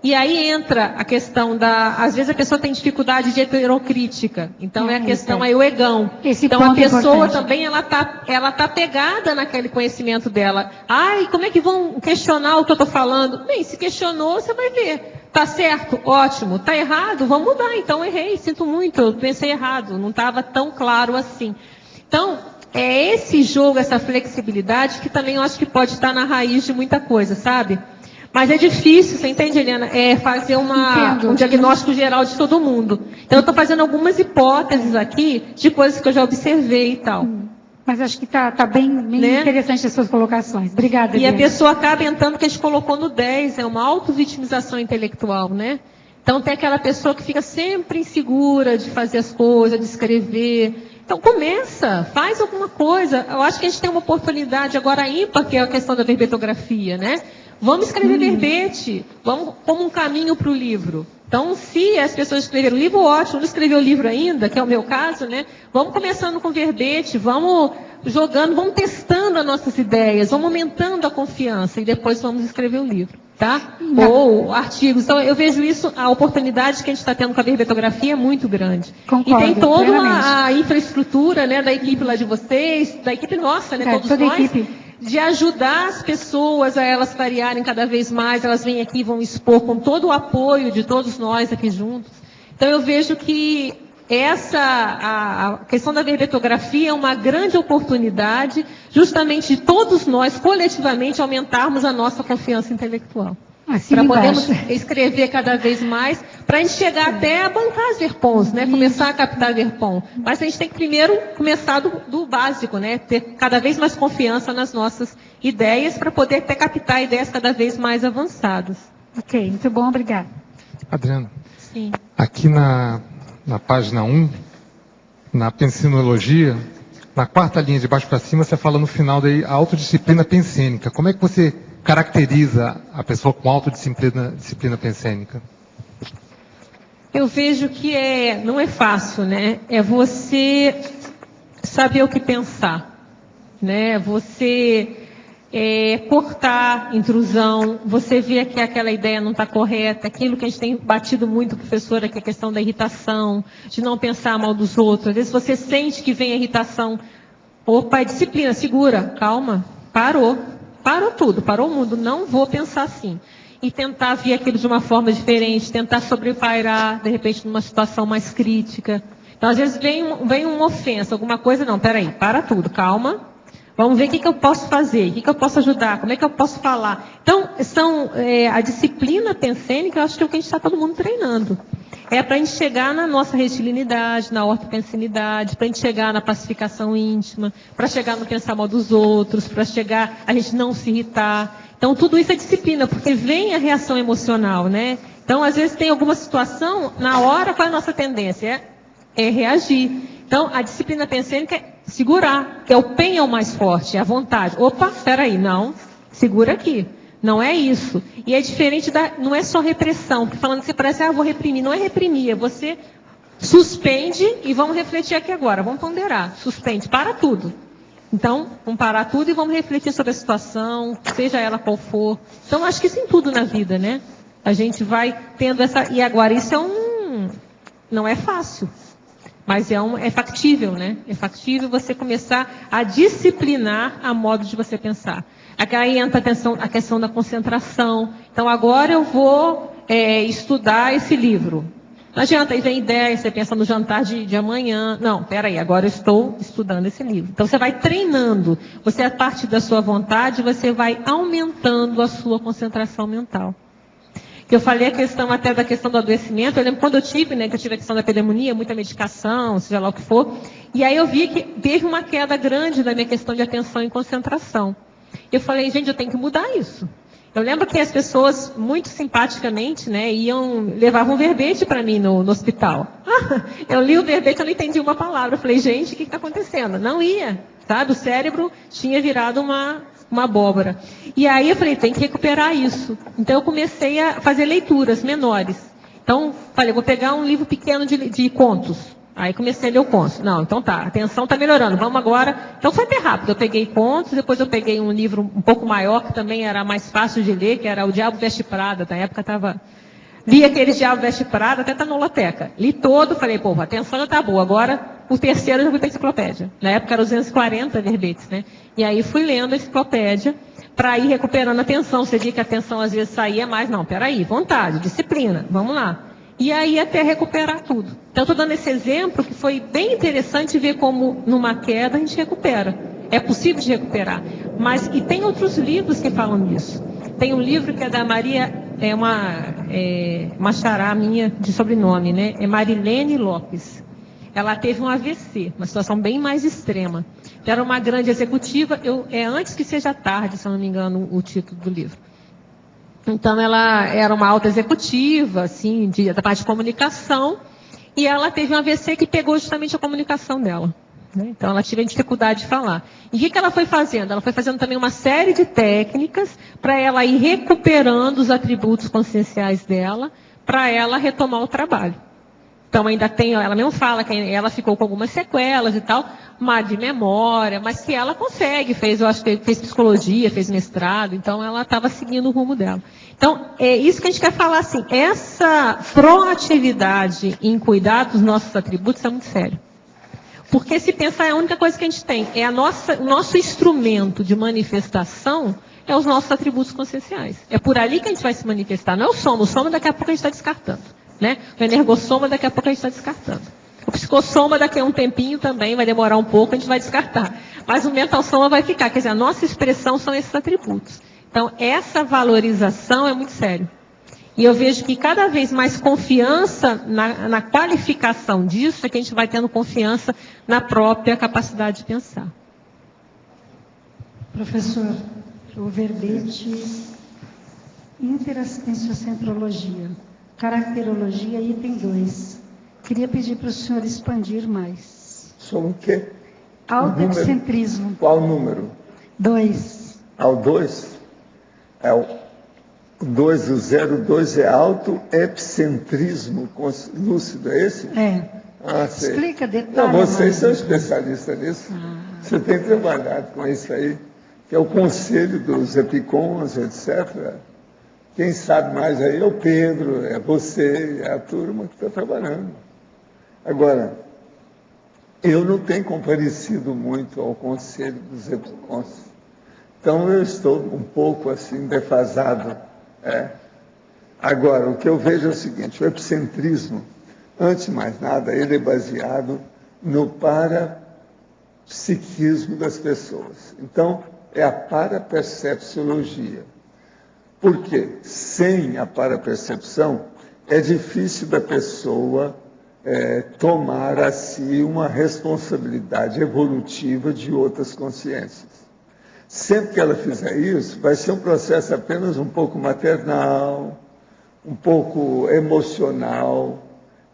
E aí entra a questão às vezes a pessoa tem dificuldade de heterocrítica. Então, é a questão aí o egão. Então, a pessoa também, ela tá pegada naquele conhecimento dela. Ai, como é que vão questionar o que eu estou falando? Bem, se questionou, você vai ver. Tá certo? Ótimo. Tá errado? Vamos mudar. Então, errei. Sinto muito. Eu pensei errado. Não estava tão claro assim. Então, é esse jogo, essa flexibilidade, que também eu acho que pode estar na raiz de muita coisa, sabe? Mas é difícil, você entende, Eliana? Fazer um diagnóstico geral de todo mundo. Então, eu estou fazendo algumas hipóteses aqui de coisas que eu já observei e tal. Mas acho que está bem né? Interessante as suas colocações. Obrigada, E Eliana. a pessoa acaba entrando, que a gente colocou no 10, é uma autovitimização intelectual, né? Então, tem aquela pessoa que fica sempre insegura de fazer as coisas, de escrever. Então, começa, faz alguma coisa. Eu acho que a gente tem uma oportunidade agora ímpar, que é a questão da verbetografia, né? Vamos escrever verbete, vamos como um caminho para o livro. Então, se as pessoas escreveram o livro, ótimo. Não escreveu o livro ainda, que é o meu caso, né? Vamos começando com verbete, vamos jogando, vamos testando as nossas ideias, vamos aumentando a confiança e depois vamos escrever o livro, tá? Ou artigos. Então, eu vejo isso, a oportunidade que a gente está tendo com a verbetografia é muito grande. Concordo, e tem toda plenamente. a infraestrutura, né, da equipe lá de vocês, da equipe nossa, né, todos toda nós. A equipe. De ajudar as pessoas a elas variarem cada vez mais, elas vêm aqui e vão expor com todo o apoio de todos nós aqui juntos. Então, eu vejo que a questão da verbetografia é uma grande oportunidade, justamente de todos nós, coletivamente, aumentarmos a nossa confiança intelectual. Para podermos escrever cada vez mais, para a gente chegar até a bancar as verpons, né? Começar a captar verpom. Mas a gente tem que primeiro começar do básico, né? Ter cada vez mais confiança nas nossas ideias, para poder até captar ideias cada vez mais avançadas. Ok, muito bom, obrigada. Adriana, Sim. Aqui na página 1, na pensinologia, na quarta linha de baixo para cima, você fala no final daí a autodisciplina pensênica. Como é que você caracteriza a pessoa com autodisciplina pensênica? Eu vejo que não é fácil, né? É você saber o que pensar, né? Você cortar intrusão, você vê que aquela ideia não está correta, aquilo que a gente tem batido muito, professora, que é a questão da irritação, de não pensar mal dos outros. Às vezes você sente que vem a irritação. Opa, disciplina, segura, calma, parou tudo, parou o mundo, não vou pensar assim. E tentar ver aquilo de uma forma diferente, tentar sobrepairar, de repente, numa situação mais crítica. Então, às vezes, vem uma ofensa, alguma coisa, não, peraí, para tudo, calma, Vamos ver o que eu posso fazer, o que eu posso ajudar, como é que eu posso falar. Então, a disciplina pensênica, eu acho que é o que a gente está todo mundo treinando. É para a gente chegar na nossa retilinidade, na ortopensinidade, para a gente chegar na pacificação íntima, para chegar no pensar mal dos outros, para chegar a gente não se irritar. Então, tudo isso é disciplina, porque vem a reação emocional, né? Então, às vezes tem alguma situação, na hora, qual é a nossa tendência? É reagir. Então, a disciplina pensênica é segurar, que é o PEN é o mais forte, é a vontade. Opa, espera aí, não, segura aqui. Não é isso. E é diferente não é só repressão, porque falando que você parece, vou reprimir. Não é reprimir, é você suspende e vamos refletir aqui agora, vamos ponderar. Suspende, para tudo. Então, vamos parar tudo e vamos refletir sobre a situação, seja ela qual for. Então, acho que isso em tudo na vida, né? A gente vai tendo essa... E agora, isso não é fácil, mas é factível, né? É factível você começar a disciplinar a modo de você pensar. Aí entra a questão da concentração. Então, agora eu vou estudar esse livro. Não adianta, aí vem ideia, você pensa no jantar de amanhã. Não, peraí, agora eu estou estudando esse livro. Então, você vai treinando. Você, a partir da sua vontade, você vai aumentando a sua concentração mental. Eu falei a questão até da questão do adoecimento. Eu lembro quando eu tive, né, que eu tive a questão da pneumonia, muita medicação, seja lá o que for. E aí eu vi que teve uma queda grande na minha questão de atenção e concentração. Eu falei, gente, eu tenho que mudar isso. Eu lembro que as pessoas, muito simpaticamente, né, levavam um verbete para mim no hospital. Eu li o verbete, eu não entendi uma palavra. Eu falei, gente, o que está acontecendo? Não ia, sabe? O cérebro tinha virado uma abóbora. E aí eu falei, tem que recuperar isso. Então eu comecei a fazer leituras menores. Então, falei, vou pegar um livro pequeno de contos. Aí comecei a ler o conto. Não, então tá, a atenção está melhorando, vamos agora. Então foi até rápido, eu peguei contos, depois eu peguei um livro um pouco maior, que também era mais fácil de ler, que era O Diabo Veste Prada, na época estava... Li aquele Diabo Veste Prada, até está na Loteca. Li todo, falei, a atenção já está boa, agora o terceiro eu já fui para a enciclopédia. Na época eram 240 verbetes, né? E aí fui lendo a enciclopédia, para ir recuperando a atenção. Você via que a atenção às vezes saía mais, não, peraí, vontade, disciplina, vamos lá. E aí até recuperar tudo. Então, estou dando esse exemplo que foi bem interessante ver como numa queda a gente recupera. É possível de recuperar. E tem outros livros que falam disso. Tem um livro que é da Maria, uma xará minha de sobrenome, né? É Marilene Lopes. Ela teve um AVC, uma situação bem mais extrema. Era uma grande executiva, antes que seja tarde, se eu não me engano, o título do livro. Então, ela era uma alta executiva, assim, da parte de comunicação, e ela teve um AVC que pegou justamente a comunicação dela. Né? Então, ela teve dificuldade de falar. E o que ela foi fazendo? Ela foi fazendo também uma série de técnicas para ela ir recuperando os atributos conscienciais dela, para ela retomar o trabalho. Então, ainda tem, ela mesmo fala que ela ficou com algumas sequelas e tal, mas de memória, mas que ela consegue, eu acho que fez psicologia, fez mestrado, então ela estava seguindo o rumo dela. Então, é isso que a gente quer falar, assim, essa proatividade em cuidar dos nossos atributos é muito sério. Porque se pensar, é a única coisa que a gente tem, o nosso instrumento de manifestação é os nossos atributos conscienciais. É por ali que a gente vai se manifestar, não é o soma daqui a pouco a gente está descartando. Né? O energossoma daqui a pouco a gente está descartando. O psicossoma daqui a um tempinho também vai demorar um pouco, a gente vai descartar. Mas o mental soma vai ficar. Quer dizer, a nossa expressão são esses atributos. Então, essa valorização é muito sério. E eu vejo que cada vez mais confiança na qualificação disso é que a gente vai tendo confiança na própria capacidade de pensar. Professor, o verbete interassistenciocentrologia. Caracterologia, item 2. Queria pedir para o senhor expandir mais. Sobre o quê? Autoecentrismo. Qual número? 2. Ao 2? O 2, o 02 é autoepicentrismo lúcido, é esse? É. Sei. Explica detalhe. Não, vocês são especialistas nisso. Você tem trabalhado com isso aí, que é o conselho dos epicons, etc. Quem sabe mais aí é o Pedro, é você, é a turma que está trabalhando. Agora, eu não tenho comparecido muito ao conselho dos epicons. Então, eu estou um pouco assim, defasado. Agora, o que eu vejo é o seguinte, o epicentrismo, antes de mais nada, ele é baseado no psiquismo das pessoas. Então, é a parapercepciologia. Por quê? Sem a parapercepção, é difícil da pessoa tomar a si uma responsabilidade evolutiva de outras consciências. Sempre que ela fizer isso, vai ser um processo apenas um pouco maternal, um pouco emocional,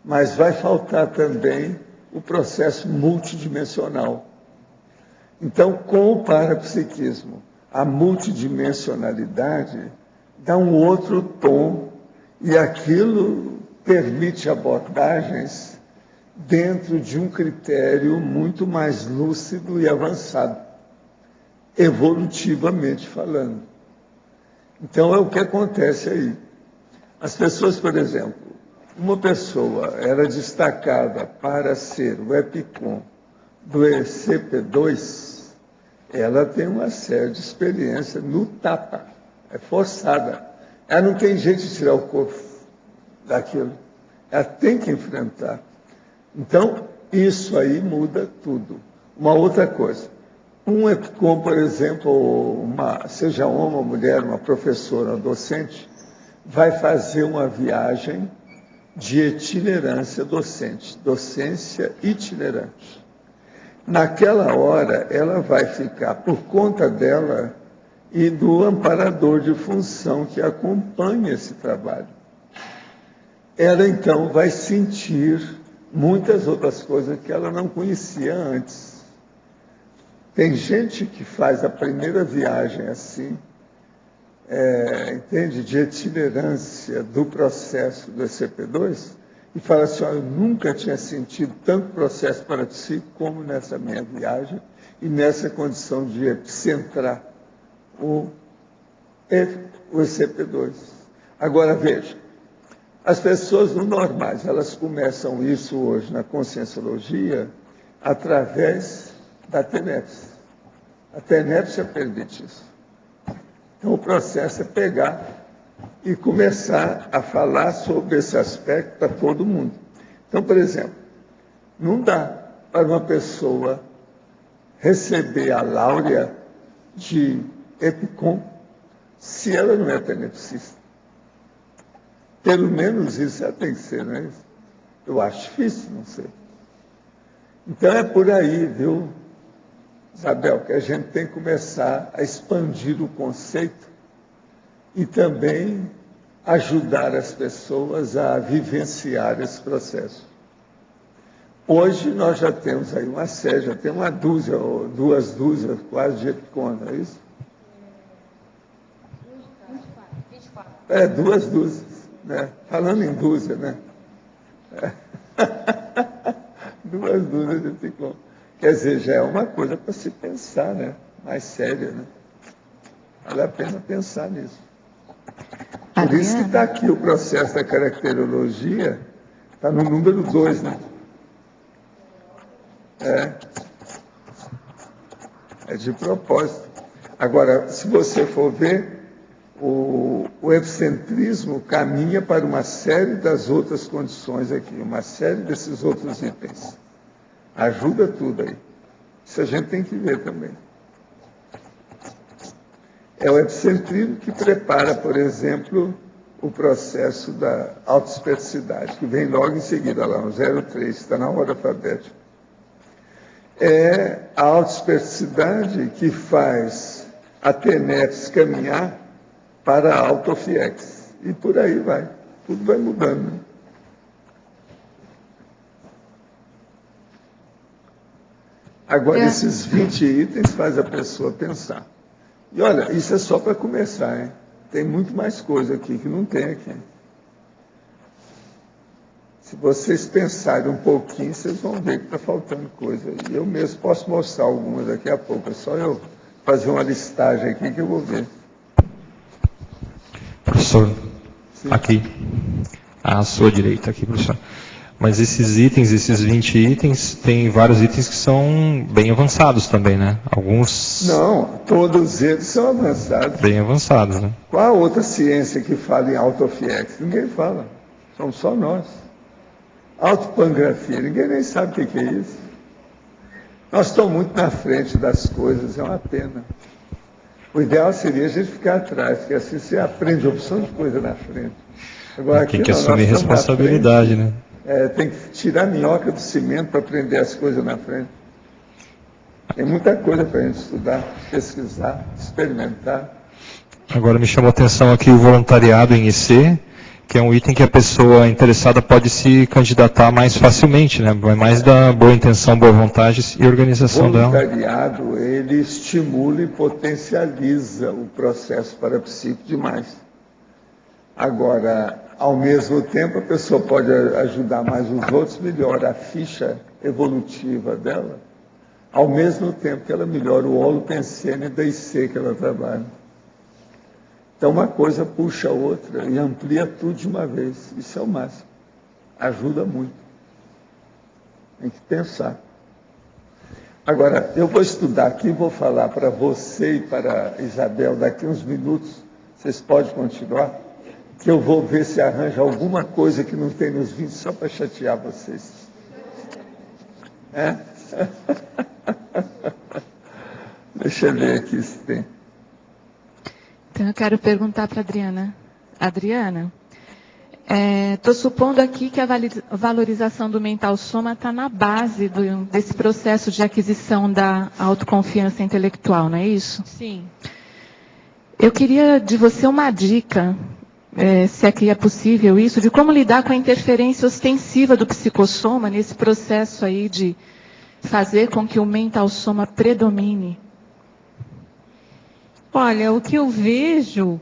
mas vai faltar também o processo multidimensional. Então, com o parapsiquismo, a multidimensionalidade dá um outro tom e aquilo permite abordagens dentro de um critério muito mais lúcido e avançado, evolutivamente falando. Então, é o que acontece aí. As pessoas, por exemplo, uma pessoa era destacada para ser o EPICOM do ECP2, ela tem uma série de experiência no tapa, é forçada. Ela não tem jeito de tirar o corpo daquilo, ela tem que enfrentar. Então, isso aí muda tudo. Uma outra coisa, um EPICOM, por exemplo, seja homem ou mulher, uma professora, uma docente, vai fazer uma viagem de itinerância docente, docência itinerante. Naquela hora, ela vai ficar por conta dela e do amparador de função que acompanha esse trabalho. Ela, então, vai sentir muitas outras coisas que ela não conhecia antes. Tem gente que faz a primeira viagem assim, entende, de itinerância do processo do ECP2, e fala assim, eu nunca tinha sentido tanto processo para si como nessa minha viagem e nessa condição de epicentrar o ECP2. Agora, veja, as pessoas no normais, elas começam isso hoje na conscienciologia através da TENEPS. A TENEPS já permite isso. Então, o processo é pegar e começar a falar sobre esse aspecto para todo mundo. Então, por exemplo, não dá para uma pessoa receber a láurea de EPICOM se ela não é tenepsista. Pelo menos isso ela tem que ser, não é isso? Eu acho difícil, não sei. Então é por aí, viu, Isabel, que a gente tem que começar a expandir o conceito e também ajudar as pessoas a vivenciar esse processo. Hoje nós já temos aí uma série, já tem uma dúzia, ou 2 dúzias quase de EPICOM, não é isso? 24. 2 dúzias, né? Falando em dúzia, né? 2 dúzias de EPICOM. Quer dizer, já é uma coisa para se pensar, né? Mais séria, né? Vale a pena pensar nisso. Por isso que está aqui o processo da caracterologia, está no número 2, né? É de propósito. Agora, se você for ver, o epicentrismo caminha para uma série das outras condições aqui, uma série desses outros itens. Ajuda tudo aí. Isso a gente tem que ver também. É o epicentrismo que prepara, por exemplo, o processo da autoesperticidade, que vem logo em seguida, lá no 03, está na ordem alfabética. É a autoesperticidade que faz a TENEPS caminhar para a autofiex. E por aí vai. Tudo vai mudando, né? Agora, esses 20 itens faz a pessoa pensar. E olha, isso é só para começar, hein? Tem muito mais coisa aqui que não tem aqui. Se vocês pensarem um pouquinho, vocês vão ver que está faltando coisa. E eu mesmo posso mostrar algumas daqui a pouco. É só eu fazer uma listagem aqui que eu vou ver. Professor, Sim. Aqui, à sua direita, aqui, professor. Mas esses itens, esses 20 itens, tem vários itens que são bem avançados também, né? Alguns... Não, todos eles são avançados. Bem avançados, né? Qual a outra ciência que fala em autofiex? Ninguém fala. Somos só nós. Autopangrafia, ninguém nem sabe o que é isso. Nós estamos muito na frente das coisas, é uma pena. O ideal seria a gente ficar atrás, porque assim você aprende opção de coisa na frente. Agora, tem que assumir responsabilidade, né? Tem que tirar a minhoca do cimento para aprender as coisas na frente. Tem muita coisa para a gente estudar, pesquisar, experimentar. Agora me chamou a atenção aqui o voluntariado em IC, que é um item que a pessoa interessada pode se candidatar mais facilmente, né? Vai mais da boa intenção, boa vontade e organização dela. O voluntariado, ele estimula e potencializa o processo parapsíquico demais. Agora, ao mesmo tempo, a pessoa pode ajudar mais os outros, melhora a ficha evolutiva dela, ao mesmo tempo que ela melhora o holopensene da IC que ela trabalha. Então, uma coisa puxa a outra e amplia tudo de uma vez. Isso é o máximo. Ajuda muito. Tem que pensar. Agora, eu vou estudar aqui, vou falar para você e para a Isabel daqui uns minutos. Vocês podem continuar? Que eu vou ver se arranja alguma coisa que não tem nos vídeos, só para chatear vocês. Deixa eu ver aqui se tem. Então, eu quero perguntar para a Adriana. Adriana, estou supondo aqui que a valorização do mental soma está na base desse processo de aquisição da autoconfiança intelectual, não é isso? Sim. Eu queria de você uma dica, se é que é possível isso, de como lidar com a interferência ostensiva do psicossoma nesse processo aí de fazer com que o mental soma predomine. Olha, o que eu vejo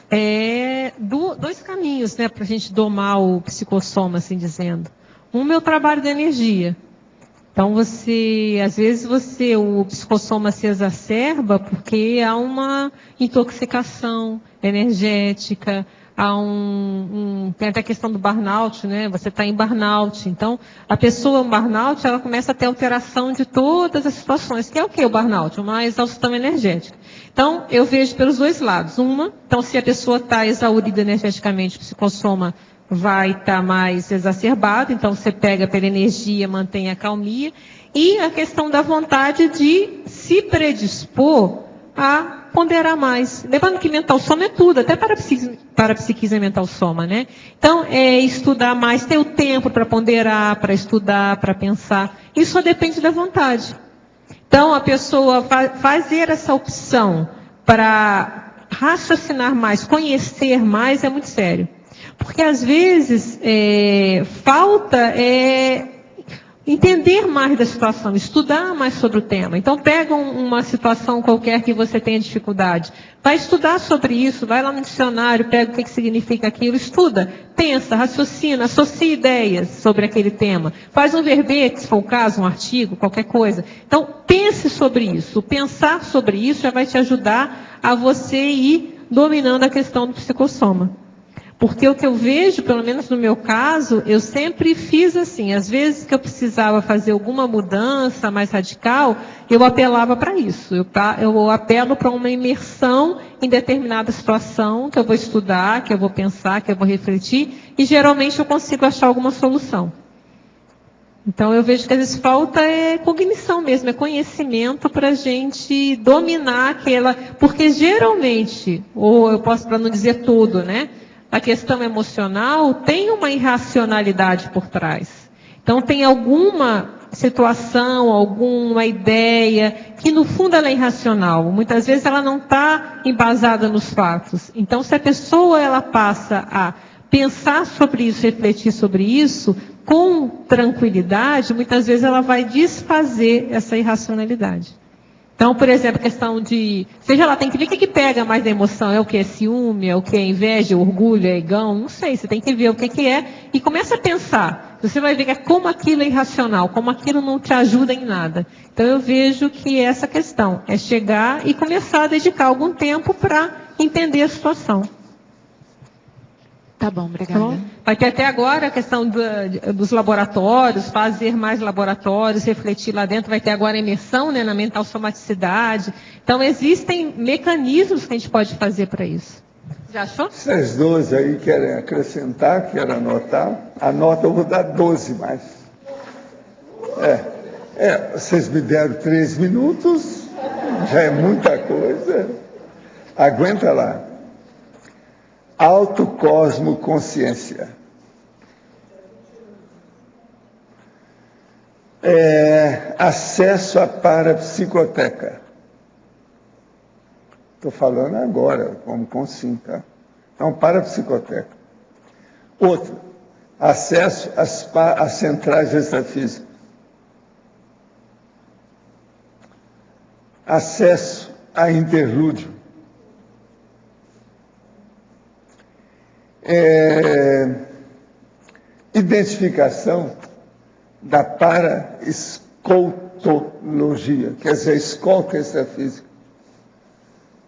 é dois caminhos, né, para a gente domar o psicossoma, assim dizendo. Um é o trabalho da energia. Então, às vezes o psicossoma se exacerba porque há uma intoxicação energética, tem até a questão do burnout, né? Você está em burnout. Então, a pessoa em burnout, ela começa a ter alteração de todas as situações. Que é o que o burnout? Uma exaustão energética. Então, eu vejo pelos dois lados. Então, se a pessoa está exaurida energeticamente, o psicossoma vai estar mais exacerbado. Então, você pega pela energia, mantém a calmia. E a questão da vontade de se predispor a ponderar mais. Lembrando que mental soma é tudo, até parapsiquismo é mental soma, né? Então, é estudar mais, ter o tempo para ponderar, para estudar, para pensar. Isso só depende da vontade. Então, a pessoa fazer essa opção para raciocinar mais, conhecer mais, é muito sério. Porque, às vezes, falta entender mais da situação, estudar mais sobre o tema. Então, pega uma situação qualquer que você tenha dificuldade. Vai estudar sobre isso, vai lá no dicionário, pega o que significa aquilo, estuda, pensa, raciocina, associa ideias sobre aquele tema. Faz um verbete, se for o caso, um artigo, qualquer coisa. Então, pense sobre isso. Pensar sobre isso já vai te ajudar a você ir dominando a questão do psicossoma. Porque o que eu vejo, pelo menos no meu caso, eu sempre fiz assim. Às vezes que eu precisava fazer alguma mudança mais radical, eu apelava para isso. Eu apelo para uma imersão em determinada situação, que eu vou estudar, que eu vou pensar, que eu vou refletir, e geralmente eu consigo achar alguma solução. Então eu vejo que às vezes falta cognição mesmo, conhecimento para a gente dominar aquela... Porque geralmente, ou eu posso para não dizer tudo, né? A questão emocional tem uma irracionalidade por trás. Então, tem alguma situação, alguma ideia, que no fundo ela é irracional. Muitas vezes ela não está embasada nos fatos. Então, se a pessoa ela passa a pensar sobre isso, refletir sobre isso, com tranquilidade, muitas vezes ela vai desfazer essa irracionalidade. Então, por exemplo, a questão de... Seja lá, tem que ver o que pega mais da emoção. É o que é ciúme, é o que é inveja, orgulho, é egão, não sei. Você tem que ver o que é e começa a pensar. Você vai ver que como aquilo é irracional, como aquilo não te ajuda em nada. Então, eu vejo que essa questão é chegar e começar a dedicar algum tempo para entender a situação. Tá bom, obrigada. Tá bom? Vai ter até agora a questão dos laboratórios, fazer mais laboratórios, refletir lá dentro. Vai ter agora a imersão, né, na mental somaticidade. Então, existem mecanismos que a gente pode fazer para isso. Já achou? Vocês 12 aí querem acrescentar, querem anotar? Anota, eu vou dar 12 mais. Vocês me deram 3 minutos, já é muita coisa. Aguenta lá. Autocosmoconsciência. Acesso à parapsicoteca. Estou falando agora, como consim, tá? Então, parapsicoteca. Outro, acesso às centrais extrafísicas. Acesso a interlúdio. Identificação da paraescoltologia, quer dizer, escolta extrafísica.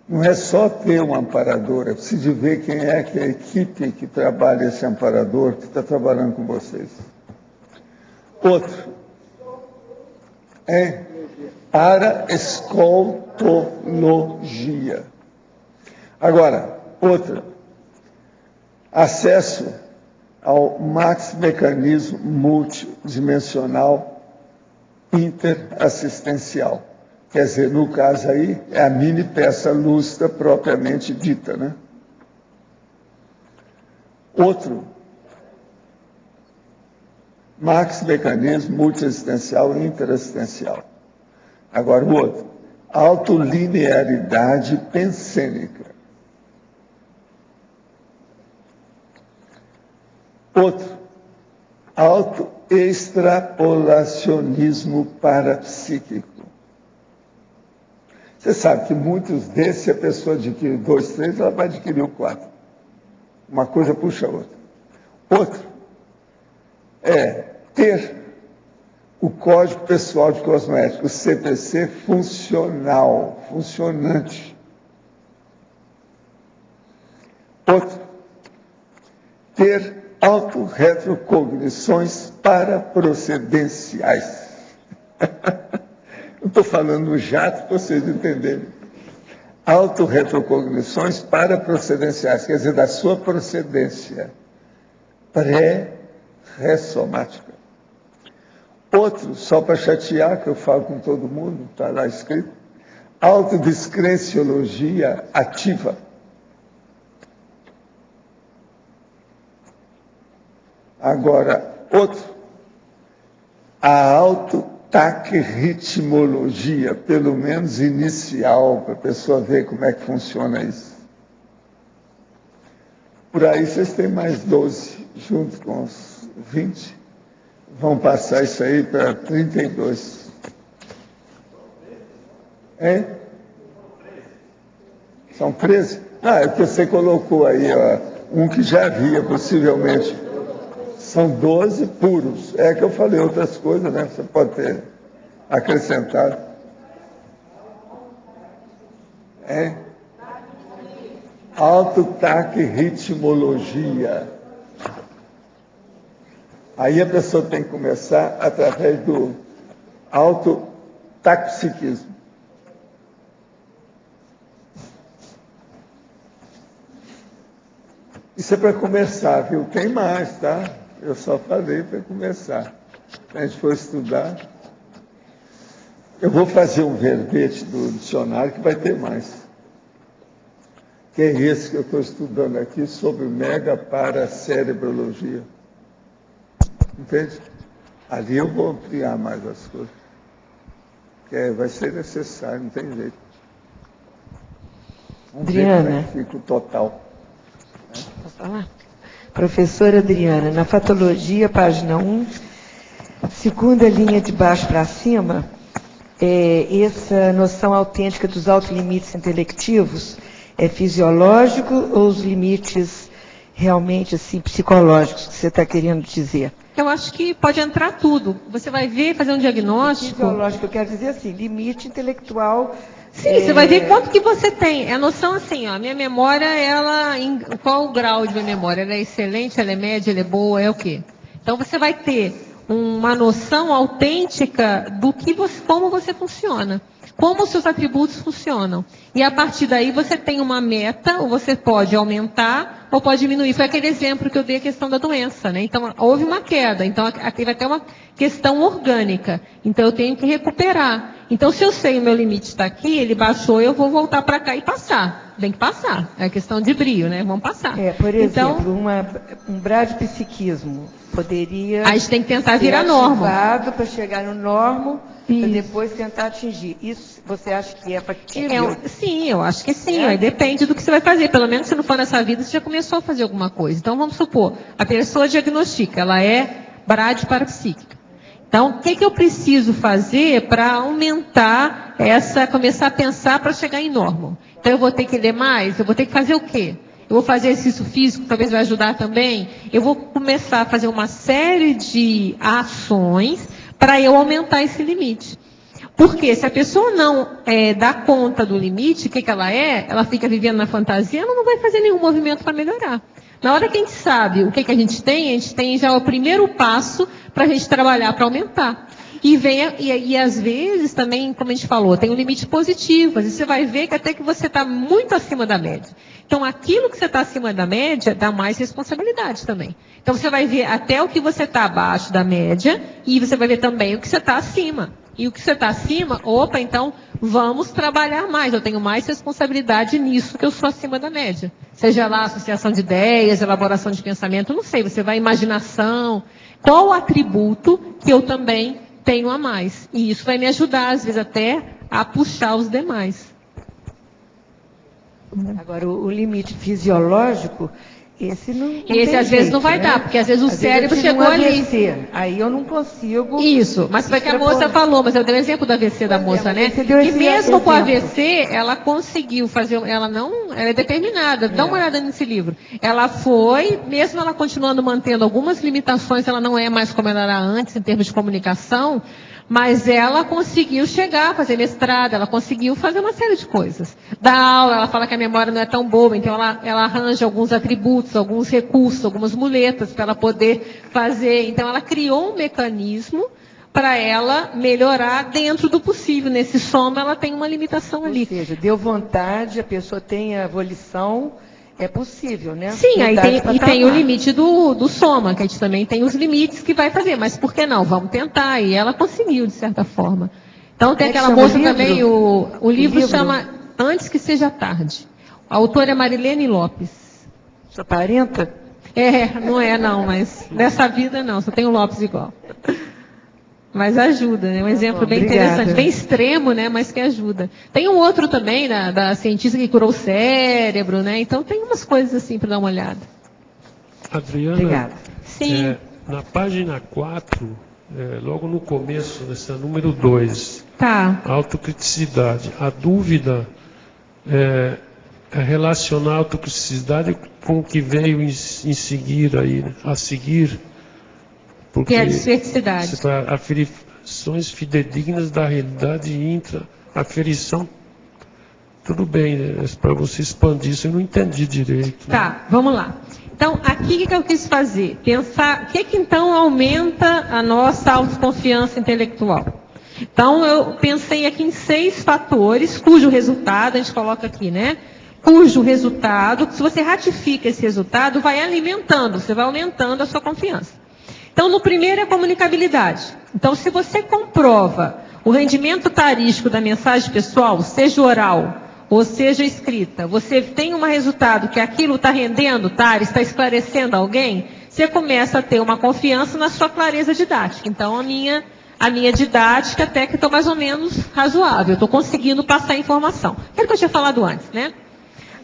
Não é só ter um amparador, é preciso ver quem é que é a equipe que trabalha esse amparador, que está trabalhando com vocês. Outro é paraescoltologia. Agora, outra, acesso ao max-mecanismo multidimensional interassistencial. Quer dizer, no caso aí, é a mini peça lúcida propriamente dita, né? Outro, max-mecanismo multiassistencial e interassistencial. Agora, o outro, autolinearidade pensênica. Outro, autoextrapolacionismo parapsíquico. Você sabe que muitos desses, se a pessoa adquire 2, 3, ela vai adquirir o 4. Uma coisa puxa a outra. Outro é ter o Código Pessoal de Cosméticos, o CPC, funcional, funcionante. Outro, ter autorretrocognições paraprocedenciais. Eu estou falando no jato para vocês entenderem. Autorretrocognições paraprocedenciais, quer dizer, da sua procedência pré-ressomática. Outro, só para chatear, que eu falo com todo mundo, está lá escrito, autodescrenciologia ativa. Agora, outro, a autotaquirritmologia, pelo menos inicial, para a pessoa ver como é que funciona isso. Por aí vocês têm mais 12, junto com os 20. Vão passar isso aí para 32. Hein? São 13? É que você colocou aí, ó, um que já havia, possivelmente. São 12 puros. É que eu falei outras coisas, né? Você pode ter acrescentado. Autotaquirritmologia. Aí a pessoa tem que começar através do autotaxpsiquismo. Isso é para começar, viu? Tem mais, tá? Eu só falei para começar. Se a gente for estudar, eu vou fazer um verbete do dicionário que vai ter mais. Que é esse que eu estou estudando aqui sobre megaparacerebrologia. Entende? Ali eu vou ampliar mais as coisas. Que vai ser necessário, não tem jeito. Vamos Adriana, ver como é que fica o total. Posso falar? Professora Adriana, na Fatologia, página 1, segunda linha de baixo para cima, essa noção autêntica dos autolimites intelectivos é fisiológico ou os limites realmente assim, psicológicos que você está querendo dizer? Eu acho que pode entrar tudo. Você vai ver, fazer um diagnóstico. Fisiológico, eu quero dizer assim, limite intelectual. Sim, você vai ver quanto que você tem. É a noção assim, ó, minha memória, qual o grau de minha memória? Ela é excelente, ela é média, ela é boa, é o quê? Então você vai ter uma noção autêntica do que como você funciona, como os seus atributos funcionam. E a partir daí você tem uma meta, ou você pode aumentar ou pode diminuir. Foi aquele exemplo que eu dei, a questão da doença, né? Então, houve uma queda, então aqui vai ter uma questão orgânica. Então, eu tenho que recuperar. Então, se eu sei o meu limite está aqui, ele baixou, eu vou voltar para cá e passar. Tem que passar. É questão de brio, né? Vamos passar. Por exemplo, então, um bradipsiquismo poderia a gente tem que tentar virar norma. Para chegar no normo, para depois tentar atingir. Isso você acha que é factível? Sim, eu acho que sim. Aí depende do que você vai fazer. Pelo menos se não for nessa vida, você já começou a fazer alguma coisa. Então, vamos supor, a pessoa diagnostica, ela é bradiparapsíquica. Então, o que eu preciso fazer para aumentar começar a pensar para chegar em normal? Então, eu vou ter que ler mais? Eu vou ter que fazer o quê? Eu vou fazer exercício físico, talvez vai ajudar também. Eu vou começar a fazer uma série de ações para eu aumentar esse limite. Porque se a pessoa não dá conta do limite, o que ela é? Ela fica vivendo na fantasia, ela não vai fazer nenhum movimento para melhorar. Na hora que a gente sabe o que a gente tem já o primeiro passo para a gente trabalhar para aumentar. E às vezes também, como a gente falou, tem um limite positivo. Às vezes você vai ver que até que você está muito acima da média. Então, aquilo que você está acima da média dá mais responsabilidade também. Então, você vai ver até o que você está abaixo da média e você vai ver também o que você está acima. E o que você está acima, então vamos trabalhar mais. Eu tenho mais responsabilidade nisso que eu sou acima da média. Seja lá associação de ideias, elaboração de pensamento, não sei. Você vai imaginação. Qual o atributo que eu também tenho a mais? E isso vai me ajudar, às vezes, até a puxar os demais. Agora, o limite fisiológico, esse não esse às vezes não vai dar, porque às vezes o cérebro chegou ali. Aí eu não consigo. Isso, mas foi o que a moça falou, mas eu dei o exemplo do AVC da moça, né? Que mesmo com o AVC, ela conseguiu fazer, ela é determinada. Dá uma olhada nesse livro. Ela foi, mesmo ela continuando mantendo algumas limitações, ela não é mais como ela era antes em termos de comunicação, mas ela conseguiu chegar a fazer mestrado, ela conseguiu fazer uma série de coisas. Da aula, ela fala que a memória não é tão boa, então ela arranja alguns atributos, alguns recursos, algumas muletas para ela poder fazer. Então, ela criou um mecanismo para ela melhorar dentro do possível. Nesse soma, ela tem uma limitação ali. Ou seja, deu vontade, a pessoa tem a volição. É possível, né? Sim, aí tem o limite do soma, que a gente também tem os limites que vai fazer, mas por que não? Vamos tentar, e ela conseguiu, de certa forma. Então tem aquela moça também, o livro chama Antes que Seja Tarde. A autora é Marilene Lopes. Sua parenta? Não é não, mas dessa vida não, só tem o Lopes igual. Mas ajuda, né? Um exemplo bem interessante, bem extremo, né? Mas que ajuda. Tem um outro também, da cientista que curou o cérebro, né? Então tem umas coisas assim para dar uma olhada. Adriana, obrigada. Sim. Na página 4, logo no começo, nessa número 2, tá. Autocriticidade. A dúvida é relacionar a autocriticidade com o que veio em seguir aí, a seguir. Porque que é a desfeticidade. Aferições fidedignas da realidade aferição. Tudo bem, né? Para você expandir isso, eu não entendi direito. Né? Tá, vamos lá. Então, aqui o que eu quis fazer? Pensar, o que então aumenta a nossa autoconfiança intelectual? Então, eu pensei aqui em 6 fatores, cujo resultado, a gente coloca aqui, né? Cujo resultado, se você ratifica esse resultado, vai alimentando, você vai aumentando a sua confiança. Então, no primeiro é a comunicabilidade. Então, se você comprova o rendimento tarístico da mensagem pessoal, seja oral ou seja escrita, você tem um resultado que aquilo está rendendo, está esclarecendo alguém, você começa a ter uma confiança na sua clareza didática. Então, a minha didática até que estou mais ou menos razoável, estou conseguindo passar a informação. Aquilo que eu tinha falado antes, né?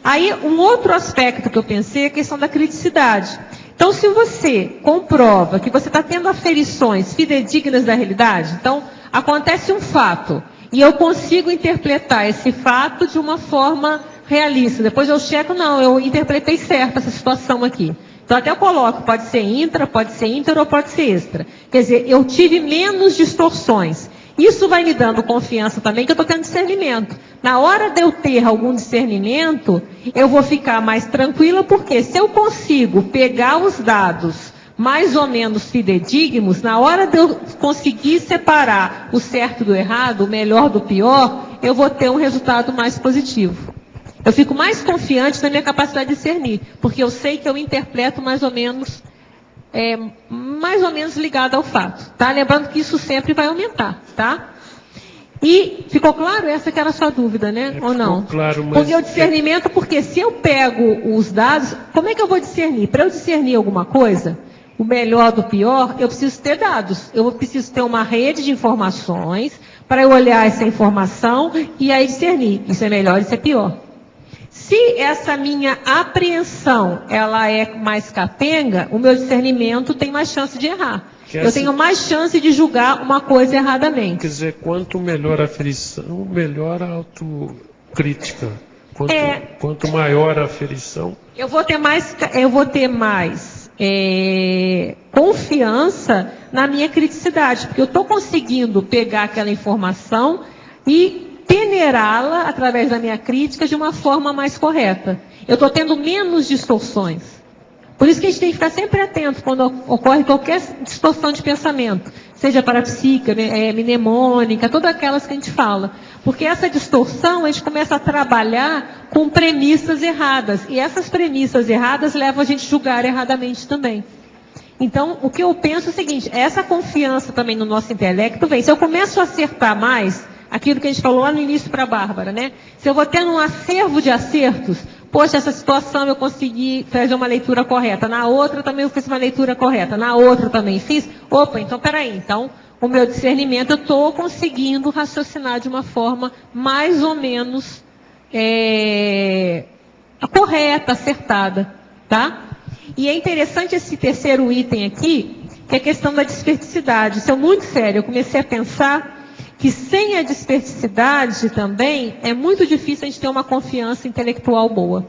Aí, um outro aspecto que eu pensei é a questão da criticidade. Então, se você comprova que você está tendo aferições fidedignas da realidade, então, acontece um fato, e eu consigo interpretar esse fato de uma forma realista. Depois eu checo, não, eu interpretei certo essa situação aqui. Então, até eu coloco, pode ser intra, pode ser inter ou pode ser extra. Quer dizer, eu tive menos distorções. Isso vai me dando confiança também, que eu estou tendo discernimento. Na hora de eu ter algum discernimento, eu vou ficar mais tranquila, porque se eu consigo pegar os dados mais ou menos fidedignos, na hora de eu conseguir separar o certo do errado, o melhor do pior, eu vou ter um resultado mais positivo. Eu fico mais confiante na minha capacidade de discernir, porque eu sei que eu interpreto mais ou menos ligado ao fato, tá? Lembrando que isso sempre vai aumentar, tá? E ficou claro? Essa que era a sua dúvida, né? Ou não? Claro, mas... Porque o discernimento, porque se eu pego os dados, como é que eu vou discernir? Para eu discernir alguma coisa, o melhor do pior, eu preciso ter dados. Eu preciso ter uma rede de informações para eu olhar essa informação e aí discernir. Isso é melhor, isso é pior. Se essa minha apreensão, ela é mais capenga, o meu discernimento tem mais chance de errar. Eu tenho mais chance de julgar uma coisa erradamente. Quer dizer, quanto melhor a aferição, melhor a autocrítica. Quanto maior a aferição... Eu vou ter mais confiança na minha criticidade, porque eu estou conseguindo pegar aquela informação e peneirá-la através da minha crítica de uma forma mais correta. Eu estou tendo menos distorções. Por isso que a gente tem que ficar sempre atento quando ocorre qualquer distorção de pensamento, seja parapsíquica, mnemônica, todas aquelas que a gente fala. Porque essa distorção, a gente começa a trabalhar com premissas erradas. E essas premissas erradas levam a gente a julgar erradamente também. Então, o que eu penso é o seguinte, essa confiança também no nosso intelecto vem. Se eu começo a acertar mais, aquilo que a gente falou lá no início para a Bárbara, né? Se eu vou tendo um acervo de acertos, poxa, essa situação eu consegui fazer uma leitura correta, na outra também eu fiz uma leitura correta, na outra também fiz, opa, então peraí, então o meu discernimento eu estou conseguindo raciocinar de uma forma mais ou menos correta, acertada, tá? E é interessante esse terceiro item aqui, que é a questão da desperticidade. Isso é muito sério, eu comecei a pensar que sem a desperticidade também é muito difícil a gente ter uma confiança intelectual boa.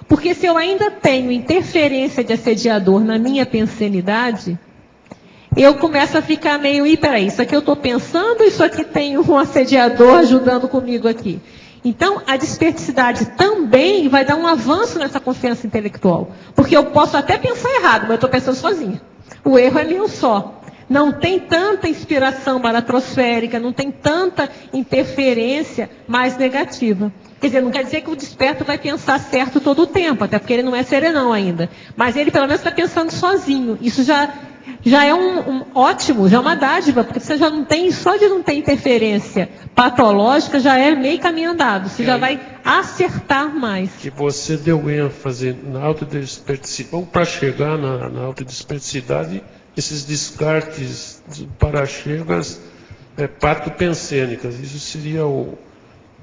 Porque se eu ainda tenho interferência de assediador na minha pensenidade, eu começo a ficar meio, peraí, isso aqui eu estou pensando, isso aqui tem um assediador ajudando comigo aqui. Então, a desperticidade também vai dar um avanço nessa confiança intelectual. Porque eu posso até pensar errado, mas eu estou pensando sozinha. O erro é meu só. Não tem tanta inspiração baratrosférica, não tem tanta interferência mais negativa. Quer dizer, não quer dizer que o desperto vai pensar certo todo o tempo, até porque ele não é serenão ainda. Mas ele pelo menos está pensando sozinho. Isso já é um ótimo, já é uma dádiva, porque você já não tem, só de não ter interferência patológica, já é meio caminho andado. Você já vai acertar mais. Que você deu ênfase na autodesperticidade, ou para chegar na autodesperticidade, esses descartes parachegas patopensênicas. Isso seria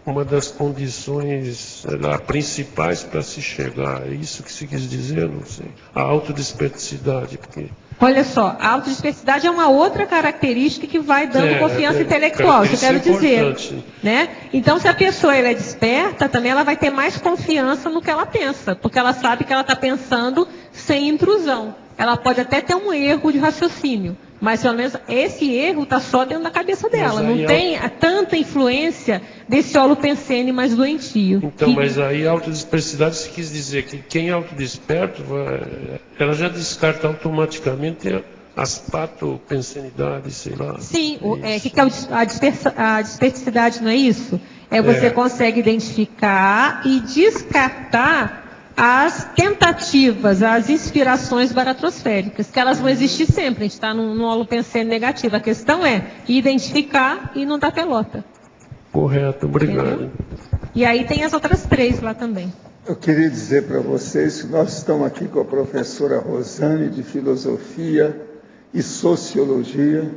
uma das condições principais para se chegar. É isso que se quis dizer? Não sei. A autodesperticidade. Porque... Olha só, a autodesperticidade é uma outra característica que vai dando confiança intelectual, isso eu quero dizer. Né? Então, se a pessoa ela é desperta, também ela vai ter mais confiança no que ela pensa, porque ela sabe que ela está pensando sem intrusão. Ela pode até ter um erro de raciocínio, mas pelo menos esse erro está só dentro da cabeça dela. Não tem tanta influência desse holopensene mais doentio. Então, mas aí a autodesperticidade se quis dizer que quem é autodesperto, ela já descarta automaticamente as patopensenidades, sei lá. Sim, a desperticidade não é isso? Você consegue identificar e descartar as tentativas, as inspirações baratrosféricas, que elas vão existir sempre, a gente está num holopensene negativo. A questão é identificar e não dar pelota. Correto, obrigado. Entendeu? E aí tem as outras três lá também. Eu queria dizer para vocês que nós estamos aqui com a professora Rosane, de Filosofia e Sociologia,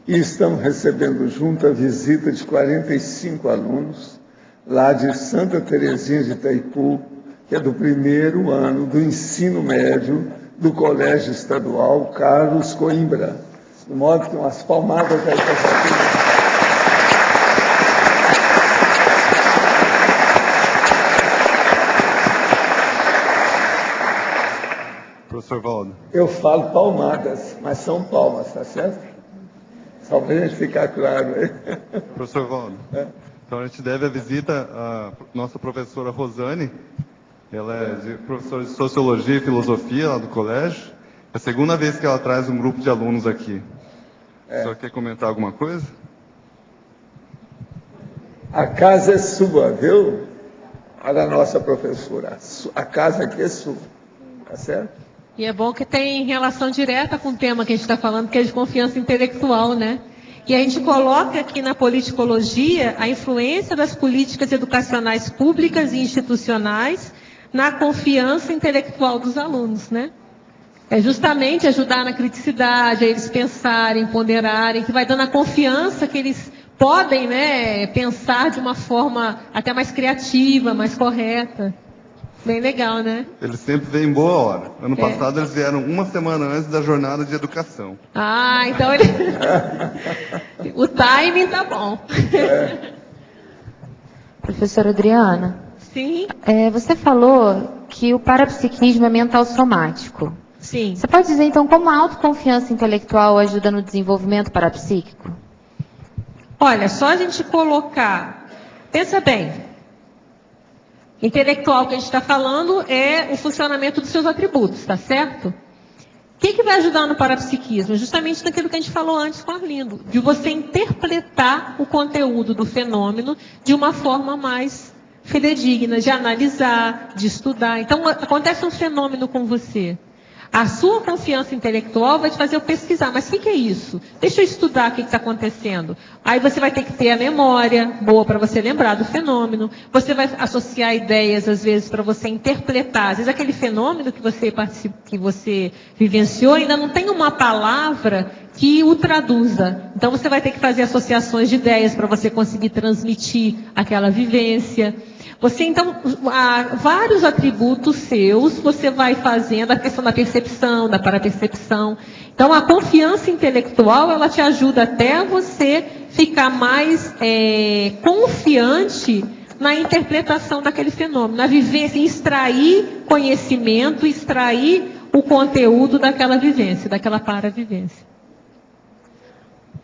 e estamos recebendo junto a visita de 45 alunos, lá de Santa Terezinha de Itaipu, que é do primeiro ano do ensino médio do Colégio Estadual Carlos Coimbra. De modo que umas palmadas aí para essa turma. Professor Valdo. Eu falo palmadas, mas são palmas, tá certo? Só para a gente ficar claro aí. Professor Valdo. Então a gente deve a visita à nossa professora Rosane. Ela é professora de Sociologia e Filosofia lá do colégio. É a segunda vez que ela traz um grupo de alunos aqui. Só quer comentar alguma coisa? A casa é sua, viu? Olha a nossa professora. A casa aqui é sua. Tá certo? E é bom que tem relação direta com o tema que a gente está falando, que é de confiança intelectual, né? E a gente coloca aqui na politicologia a influência das políticas educacionais públicas e institucionais na confiança intelectual dos alunos, né? É justamente ajudar na criticidade, a eles pensarem, ponderarem, que vai dando a confiança que eles podem, né, pensar de uma forma até mais criativa, mais correta. Bem legal, né? Eles sempre vêm em boa hora. Ano passado eles vieram uma semana antes da jornada de educação. Ah, então ele... o timing tá bom. Professora Adriana. Sim. Você falou que o parapsiquismo é mental somático. Sim. Você pode dizer, então, como a autoconfiança intelectual ajuda no desenvolvimento parapsíquico? Olha, só a gente colocar... Pensa bem. Intelectual que a gente está falando é o funcionamento dos seus atributos, tá certo? O que vai ajudar no parapsiquismo? Justamente naquilo que a gente falou antes com o Arlindo, de você interpretar o conteúdo do fenômeno de uma forma mais fidedigna, de analisar, de estudar. Então, acontece um fenômeno com você. A sua confiança intelectual vai te fazer eu pesquisar. Mas o que é isso? Deixa eu estudar o que está acontecendo. Aí você vai ter que ter a memória boa para você lembrar do fenômeno. Você vai associar ideias, às vezes, para você interpretar. Às vezes aquele fenômeno que você vivenciou ainda não tem uma palavra que o traduza. Então você vai ter que fazer associações de ideias para você conseguir transmitir aquela vivência. Você, então, há vários atributos seus, você vai fazendo a questão da percepção, da parapercepção. Então, a confiança intelectual, ela te ajuda até a você ficar mais confiante na interpretação daquele fenômeno, na vivência, extrair conhecimento, extrair o conteúdo daquela vivência, daquela paravivência.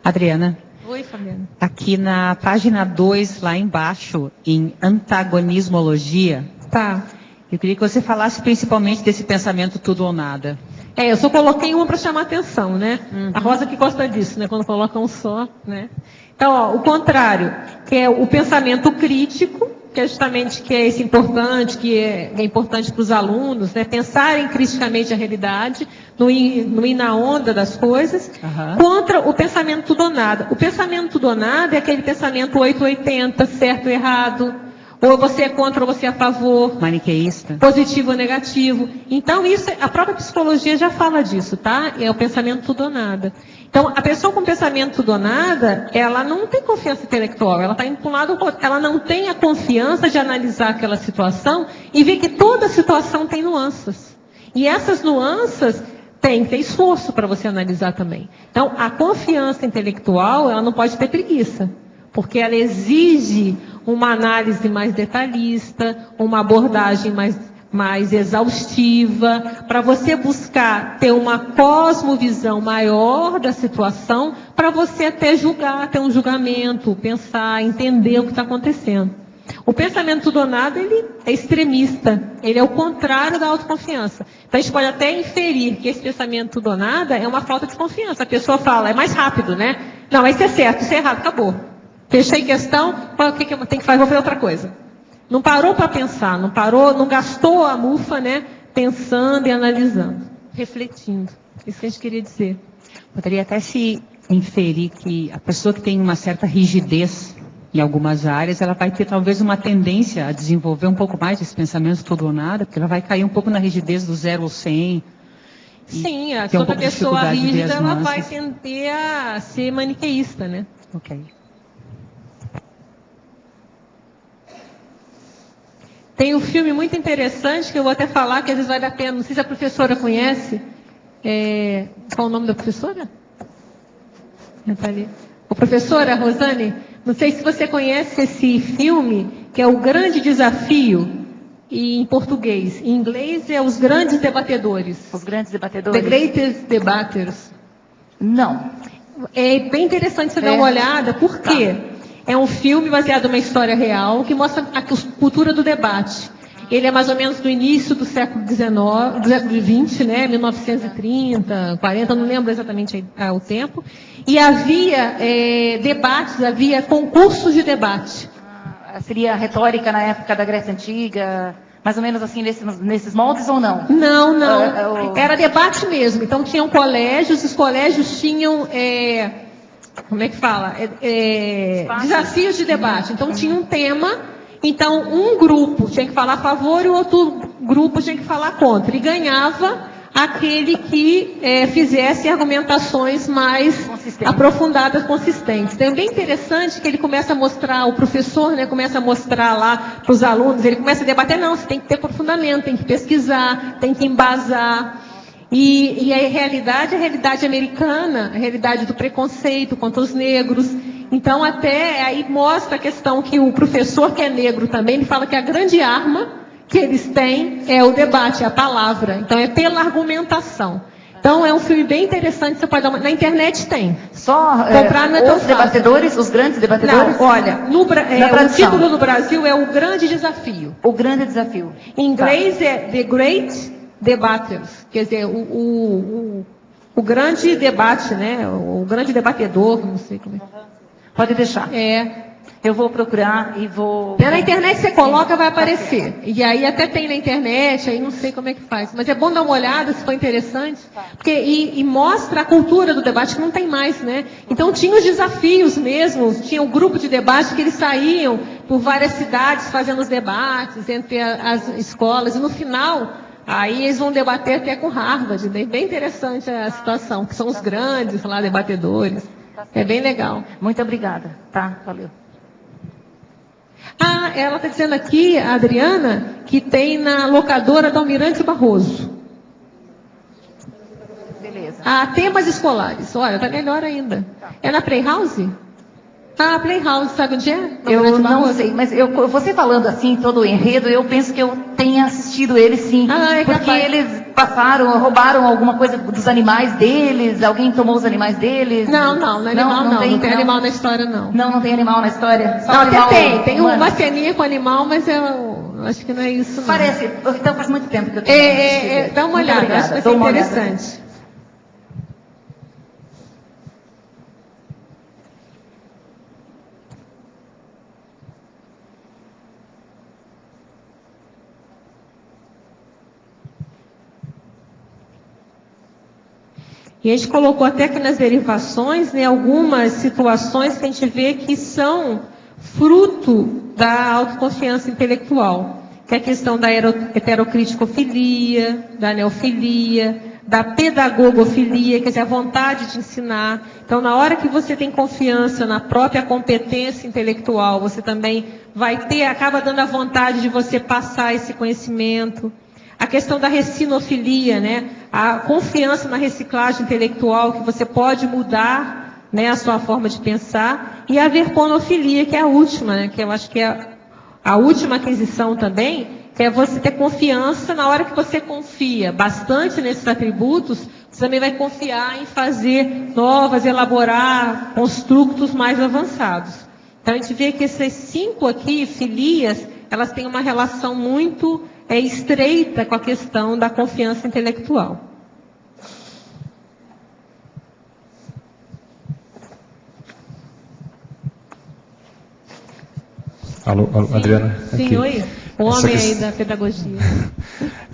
Adriana. Oi, Fabiana. Aqui na página 2, lá embaixo, em antagonismologia, eu queria que você falasse principalmente desse pensamento tudo ou nada. Eu só coloquei uma para chamar atenção, né? A Rosa que gosta disso, né? Quando coloca um só, né? Então, o contrário, que é o pensamento crítico, que é justamente que é esse importante, que é importante para os alunos, né? Pensarem criticamente a realidade, não ir na onda das coisas, contra o pensamento tudo ou nada. O pensamento tudo ou nada é aquele pensamento 880, certo ou errado, ou você é contra ou você é a favor. Maniqueísta. Positivo ou negativo. Então, isso, a própria psicologia já fala disso, tá? É o pensamento tudo ou nada. Então, a pessoa com pensamento tudo ou nada, ela não tem confiança intelectual, ela está indo para um lado, ela não tem a confiança de analisar aquela situação e ver que toda situação tem nuances. E essas nuances tem que ter esforço para você analisar também. Então, a confiança intelectual, ela não pode ter preguiça, porque ela exige uma análise mais detalhista, uma abordagem mais exaustiva, para você buscar ter uma cosmovisão maior da situação, para você até julgar, ter um julgamento, pensar, entender o que está acontecendo. O pensamento tudo ou nada, ele é extremista, ele é o contrário da autoconfiança. Então a gente pode até inferir que esse pensamento tudo ou nada é uma falta de confiança. A pessoa fala, é mais rápido, né? Não, isso é certo, isso é errado, acabou. Fechei questão, o que eu tenho que fazer? Vou fazer outra coisa. Não parou para pensar, não gastou a mufa, né? Pensando e analisando, refletindo. Isso que a gente queria dizer. Poderia até se inferir que a pessoa que tem uma certa rigidez em algumas áreas, ela vai ter talvez uma tendência a desenvolver um pouco mais esse pensamento tudo ou nada, porque ela vai cair um pouco na rigidez do 0 ou 100. Sim, toda pessoa rígida, ela vai tender a ser maniqueísta, né? Ok. Tem um filme muito interessante que eu vou até falar, que às vezes vale a pena, não sei se a professora conhece. Qual o nome da professora? A professora Rosane, não sei se você conhece esse filme, que é O Grande Desafio, em português. Em inglês é Os Grandes Debatedores. Os Grandes Debatedores? The Greatest Debaters. Não. É bem interessante você dar uma olhada, por quê? É um filme baseado numa história real que mostra a cultura do debate. Ele é mais ou menos do início do século XIX, do século XX, né? 1930, 40, não lembro exatamente o tempo. E havia debates, havia concursos de debate. Seria retórica na época da Grécia Antiga, mais ou menos assim, nesses moldes ou não? Não. Era debate mesmo. Então, tinham colégios, os colégios tinham, como é que fala? Desafios de debate. Então, tinha um tema, então um grupo tinha que falar a favor e o outro grupo tinha que falar contra. E ganhava aquele que fizesse argumentações mais aprofundadas, consistentes. Então, é bem interessante que ele começa a mostrar, o professor, né, começa a mostrar lá para os alunos, ele começa a debater, não, você tem que ter aprofundamento, tem que pesquisar, tem que embasar. E a realidade americana, a realidade do preconceito contra os negros. Então, até aí mostra a questão que o professor, que é negro também, ele fala que a grande arma que eles têm é o debate, é a palavra. Então, é pela argumentação. Então, é um filme bem interessante, você pode dar uma... Na internet tem. Só comprar não é tão os debatedores, os grandes debatedores? Não, olha, o título no Brasil é O Grande Desafio. O Grande Desafio. Em inglês é The Great Debaters, quer dizer, o grande debate, né? O grande debatedor, não sei como é. Pode deixar. Eu vou procurar e vou... Na internet você coloca, vai aparecer. E aí até tem na internet, aí não sei como é que faz. Mas é bom dar uma olhada, se for interessante. Porque, e mostra a cultura do debate, que não tem mais, né? Então tinha os desafios mesmo, tinha um grupo de debate que eles saíam por várias cidades fazendo os debates entre as escolas. E no final, aí eles vão debater até com Harvard. Né? Bem interessante a situação, que são os grandes lá, debatedores. É bem legal. Muito obrigada. Tá, valeu. Ela está dizendo aqui, a Adriana, que tem na locadora do Almirante Barroso. Beleza. Temas escolares. Olha, está melhor ainda. É na Playhouse? Playhouse, sabe onde é? Eu não sei, mas você falando assim, todo o enredo, eu penso que eu tenha assistido ele sim. Porque eles roubaram alguma coisa dos animais deles, alguém tomou os animais deles. Não tem animal na história, não. Não tem animal na história? Só tem uma ceninha com animal, mas eu acho que não é isso, não. Parece, então faz muito tempo que eu tenho assistido. Dá uma olhada, acho que vai ser interessante. E a gente colocou até aqui nas derivações, né, algumas situações que a gente vê que são fruto da autoconfiança intelectual, que é a questão da heterocriticofilia, da neofilia, da pedagogofilia, quer dizer, a vontade de ensinar. Então, na hora que você tem confiança na própria competência intelectual, você também acaba dando a vontade de você passar esse conhecimento. A questão da recinofilia, né? A confiança na reciclagem intelectual, que você pode mudar, né, a sua forma de pensar. E a verponofilia, que é a última, né? Que eu acho que é a última aquisição também, que é você ter confiança. Na hora que você confia bastante nesses atributos, você também vai confiar em fazer elaborar construtos mais avançados. Então, a gente vê que essas 5 aqui, filias, elas têm uma relação muito estreita com a questão da confiança intelectual. Alô, Adriana? Sim, aqui. Oi. O homem aí da pedagogia.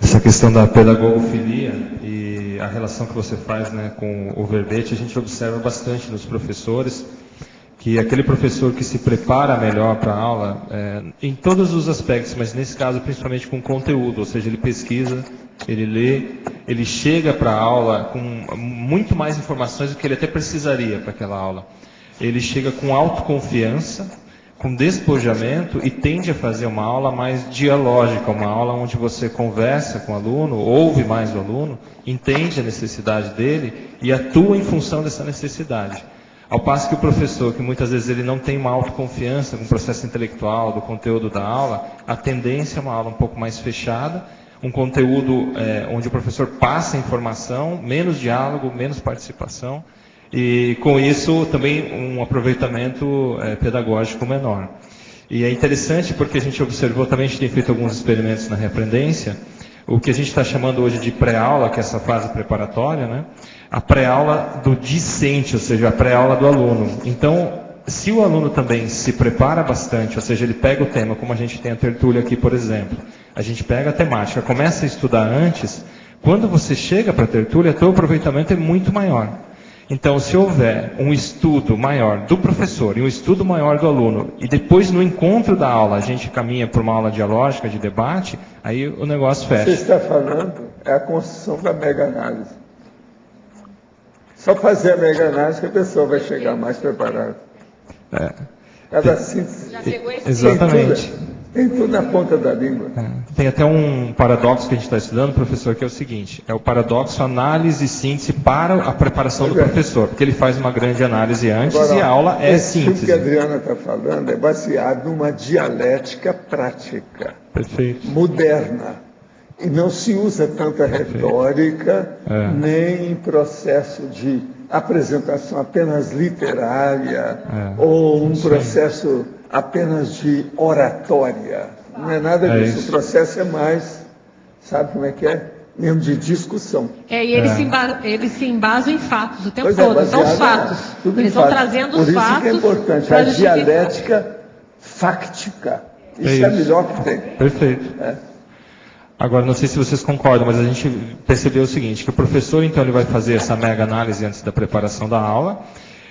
Essa questão da pedagogofilia e a relação que você faz, né, com o verbete, a gente observa bastante nos professores, que aquele professor que se prepara melhor para a aula, em todos os aspectos, mas nesse caso principalmente com conteúdo, ou seja, ele pesquisa, ele lê, ele chega para a aula com muito mais informações do que ele até precisaria para aquela aula. Ele chega com autoconfiança, com despojamento e tende a fazer uma aula mais dialógica, uma aula onde você conversa com o aluno, ouve mais o aluno, entende a necessidade dele e atua em função dessa necessidade. Ao passo que o professor, que muitas vezes ele não tem uma autoconfiança com o processo intelectual, do conteúdo da aula, a tendência é uma aula um pouco mais fechada, um conteúdo onde o professor passa informação, menos diálogo, menos participação, e com isso também um aproveitamento pedagógico menor. E é interessante porque a gente observou também, a gente tem feito alguns experimentos na reaprendência, o que a gente está chamando hoje de pré-aula, que é essa fase preparatória, né? A pré-aula do discente, ou seja, a pré-aula do aluno. Então, se o aluno também se prepara bastante, ou seja, ele pega o tema, como a gente tem a tertúlia aqui, por exemplo, a gente pega a temática, começa a estudar antes, quando você chega para a tertúlia, teu aproveitamento é muito maior. Então, se houver um estudo maior do professor e um estudo maior do aluno, e depois no encontro da aula a gente caminha para uma aula dialógica, de debate, aí o negócio fecha. Você está falando é a construção da mega-análise. Só fazer a mega-análise que a pessoa vai chegar mais preparada. Cada síntese. Já pegou esse exatamente. Tem tudo na ponta da língua. Tem até um paradoxo que a gente está estudando, professor, que é o seguinte: é o paradoxo análise e síntese para a preparação do professor, porque ele faz uma grande análise antes. Agora, e a aula é síntese. O que a Adriana está falando é baseado numa dialética prática, perfeito, moderna. E não se usa tanta retórica, nem em processo de apresentação apenas literária, ou um processo apenas de oratória. Não é nada disso. O processo é mais, sabe como é que é? Mesmo de discussão. E eles se embasam em fatos o tempo todo. São os fatos. Eles vão trazendo os fatos. Por isso que é importante, a dialética fáctica. Isso é melhor que tem. Perfeito. Agora, não sei se vocês concordam, mas a gente percebeu o seguinte, que o professor, então, ele vai fazer essa mega-análise antes da preparação da aula.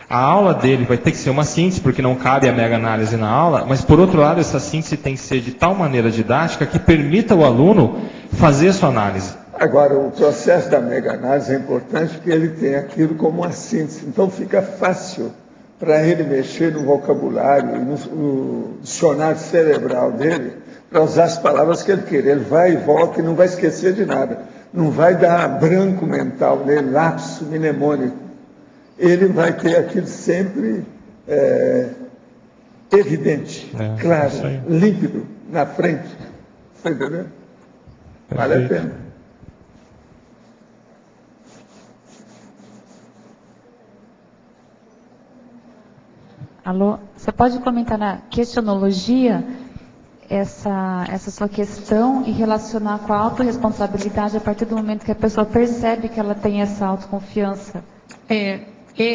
A aula dele vai ter que ser uma síntese, porque não cabe a mega-análise na aula, mas, por outro lado, essa síntese tem que ser de tal maneira didática que permita o aluno fazer a sua análise. Agora, o processo da mega-análise é importante porque ele tem aquilo como uma síntese. Então, fica fácil para ele mexer no vocabulário, no dicionário cerebral dele, para usar as palavras que ele quer. Ele vai e volta e não vai esquecer de nada. Não vai dar branco mental nele, lapso mnemônico. Ele vai ter aquilo sempre evidente, claro, límpido, na frente. Está entendendo? Vale a pena. Alô, você pode comentar na questionologia essa sua questão e relacionar com a autorresponsabilidade a partir do momento que a pessoa percebe que ela tem essa autoconfiança?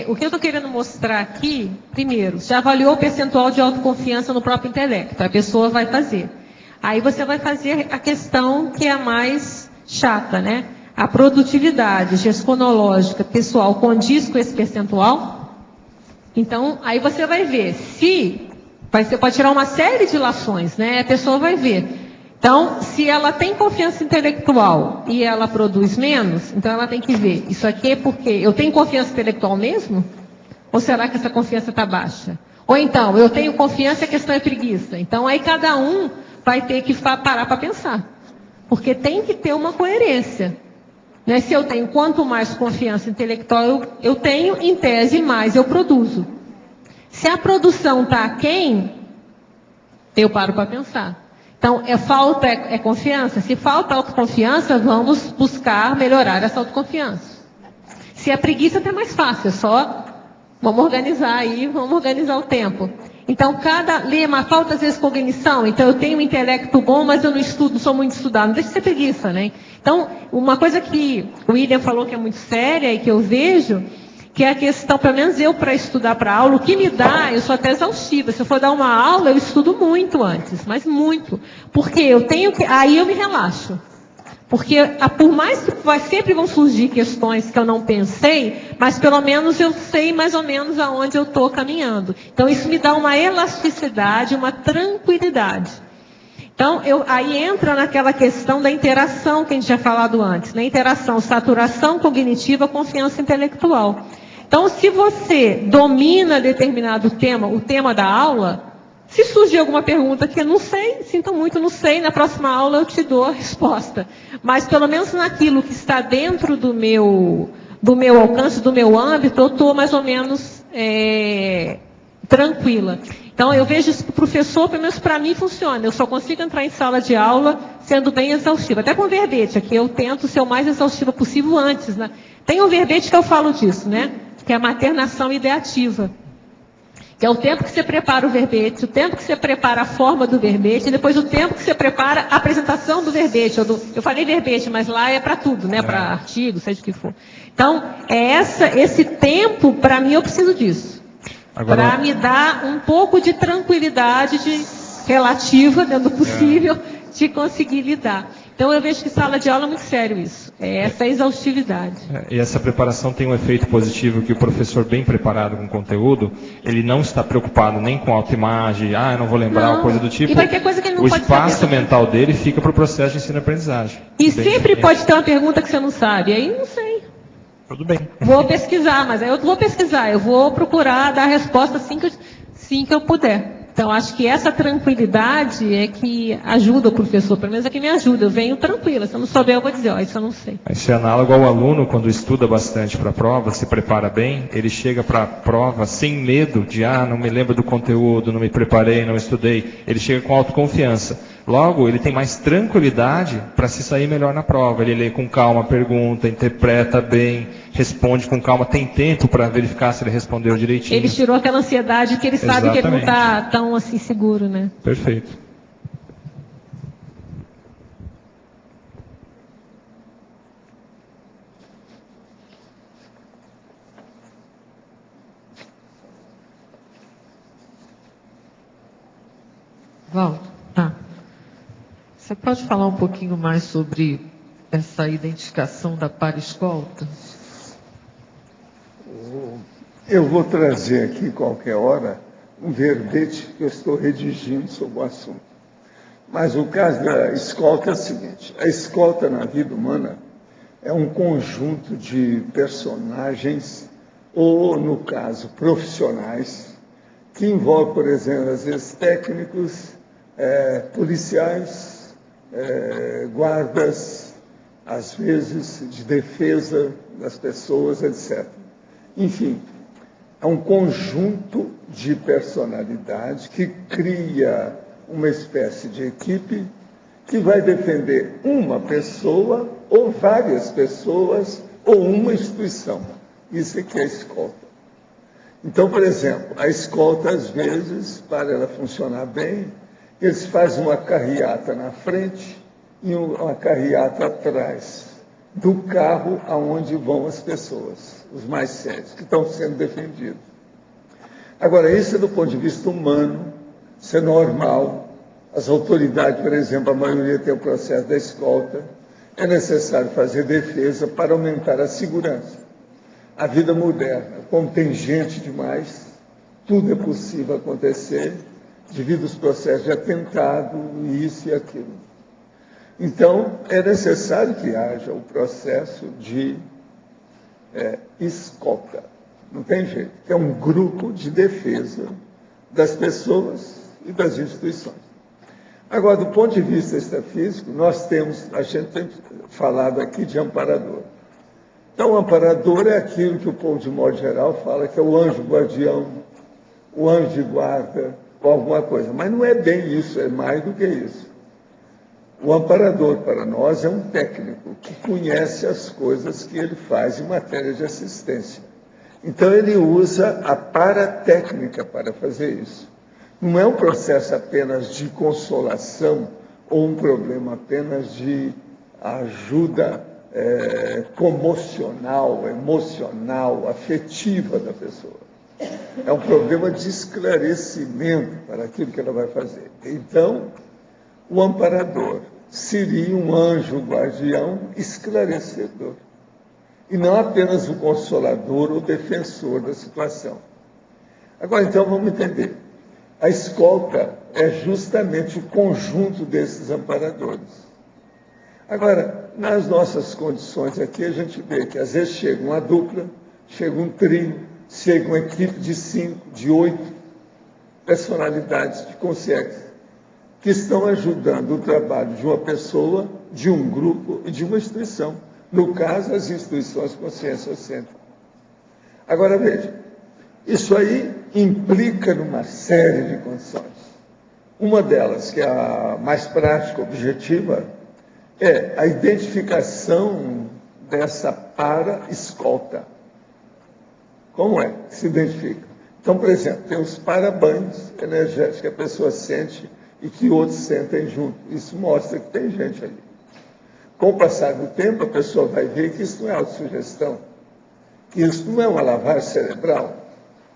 O que eu estou querendo mostrar aqui, primeiro, já avaliou o percentual de autoconfiança no próprio intelecto, a pessoa vai fazer. Aí você vai fazer a questão que é a mais chata, né? A produtividade gestionológica pessoal condiz com esse percentual? Então, aí você vai ver se... Você pode tirar uma série de ilações, né? A pessoa vai ver. Então, se ela tem confiança intelectual e ela produz menos, então ela tem que ver, isso aqui é porque eu tenho confiança intelectual mesmo? Ou será que essa confiança está baixa? Ou então, eu tenho confiança e a questão é preguiça. Então, aí cada um vai ter que parar para pensar. Porque tem que ter uma coerência. Né? Se eu tenho quanto mais confiança intelectual eu tenho, em tese, mais eu produzo. Se a produção está aquém, eu paro para pensar. Então, falta é confiança? Se falta autoconfiança, vamos buscar melhorar essa autoconfiança. Se é preguiça, até mais fácil, é só vamos organizar aí, vamos organizar o tempo. Então, cada lema, falta às vezes cognição, então eu tenho um intelecto bom, mas eu não estudo, não sou muito estudado, não deixa de ser preguiça, né? Então, uma coisa que o William falou que é muito séria e que eu vejo, que é a questão, pelo menos eu para estudar para aula, o que me dá, eu sou até exaustiva. Se eu for dar uma aula, eu estudo muito antes, mas muito. Porque eu tenho que, aí eu me relaxo. Porque por mais que sempre vão surgir questões que eu não pensei, mas pelo menos eu sei mais ou menos aonde eu estou caminhando. Então isso me dá uma elasticidade, uma tranquilidade. Então, aí entra naquela questão da interação que a gente já falado antes, né? Interação, saturação cognitiva, confiança intelectual. Então, se você domina determinado tema, o tema da aula, se surgir alguma pergunta que eu não sei, sinto muito, não sei, na próxima aula eu te dou a resposta. Mas, pelo menos naquilo que está dentro do meu alcance, do meu âmbito, eu estou mais ou menos tranquila. Então, eu vejo isso para o professor, pelo menos para mim funciona. Eu só consigo entrar em sala de aula sendo bem exaustiva. Até com verbete, aqui eu tento ser o mais exaustiva possível antes, né? Tem um verbete que eu falo disso, né? Que é a maternação ideativa. Que é o tempo que você prepara o verbete, o tempo que você prepara a forma do verbete, e depois o tempo que você prepara a apresentação do verbete. Eu falei verbete, mas lá é para tudo, né? Para artigo, seja o que for. Então, esse tempo, para mim, eu preciso disso. Para me dar um pouco de tranquilidade relativa, dentro do possível, de conseguir lidar. Então, eu vejo que sala de aula é muito sério isso. É essa exaustividade. E essa preparação tem um efeito positivo que o professor bem preparado com o conteúdo, ele não está preocupado nem com autoimagem, eu não vou lembrar, ou coisa do tipo. E vai ter coisa que ele não o pode espaço saber. mental dele fica para o processo de ensino-aprendizagem. E sempre pode ter uma pergunta que você não sabe. Aí, não sei. Tudo bem. Vou pesquisar, mas aí eu vou pesquisar. Eu vou procurar dar a resposta assim que eu puder. Então, acho que essa tranquilidade é que ajuda o professor, pelo menos é que me ajuda. Eu venho tranquila. Se eu não souber, eu vou dizer, isso eu não sei. Isso é análogo ao aluno, quando estuda bastante para a prova, se prepara bem, ele chega para a prova sem medo de, não me lembro do conteúdo, não me preparei, não estudei. Ele chega com autoconfiança. Logo, ele tem mais tranquilidade para se sair melhor na prova. Ele lê com calma a pergunta, interpreta bem, responde com calma, tem tempo para verificar se ele respondeu direitinho. Ele tirou aquela ansiedade que ele sabe que ele não está tão assim seguro, né? Perfeito. Valdo, você pode falar um pouquinho mais sobre essa identificação da para-escolta? Eu vou trazer aqui, qualquer hora, um verbete que eu estou redigindo sobre o assunto. Mas o caso da escolta é o seguinte: a escolta na vida humana é um conjunto de personagens, ou, no caso, profissionais, que envolve, por exemplo, às vezes técnicos, policiais, guardas, às vezes de defesa das pessoas, etc. Enfim, é um conjunto de personalidade que cria uma espécie de equipe que vai defender uma pessoa, ou várias pessoas, ou uma instituição. Isso é que é a escolta. Então, por exemplo, a escolta, às vezes, para ela funcionar bem, eles fazem uma carreata na frente e uma carreata atrás do carro aonde vão as pessoas, os mais sérios, que estão sendo defendidos. Agora, isso é do ponto de vista humano, isso é normal. As autoridades, por exemplo, a maioria tem o processo da escolta. É necessário fazer defesa para aumentar a segurança. A vida moderna, como tem gente demais, tudo é possível acontecer, devido aos processos de atentado, isso e aquilo. Então, é necessário que haja o processo de escolta. Não tem jeito. É um grupo de defesa das pessoas e das instituições. Agora, do ponto de vista extrafísico, a gente tem falado aqui de amparador. Então, o amparador é aquilo que o povo, de modo geral, fala que é o anjo guardião, o anjo de guarda, ou alguma coisa. Mas não é bem isso, é mais do que isso. O amparador, para nós, é um técnico que conhece as coisas que ele faz em matéria de assistência. Então, ele usa a paratécnica para fazer isso. Não é um processo apenas de consolação ou um problema apenas de ajuda comocional, emocional, afetiva da pessoa. É um problema de esclarecimento para aquilo que ela vai fazer. Então, o amparador seria um anjo guardião esclarecedor. E não apenas o consolador ou defensor da situação. Agora, então, vamos entender. A escolta é justamente o conjunto desses amparadores. Agora, nas nossas condições aqui, a gente vê que às vezes chega uma dupla, chega um trio, chega uma equipe de 5, de 8 personalidades de consciência, que estão ajudando o trabalho de uma pessoa, de um grupo e de uma instituição. No caso, as instituições consciência-cêntricas. Agora, veja, isso aí implica numa série de condições. Uma delas, que é a mais prática, objetiva, é a identificação dessa para-escolta. Como é que se identifica? Então, por exemplo, tem os parabanhos energéticos que a pessoa sente e que outros sentem junto. Isso mostra que tem gente ali. Com o passar do tempo, a pessoa vai ver que isso não é autossugestão, que isso não é uma lavagem cerebral,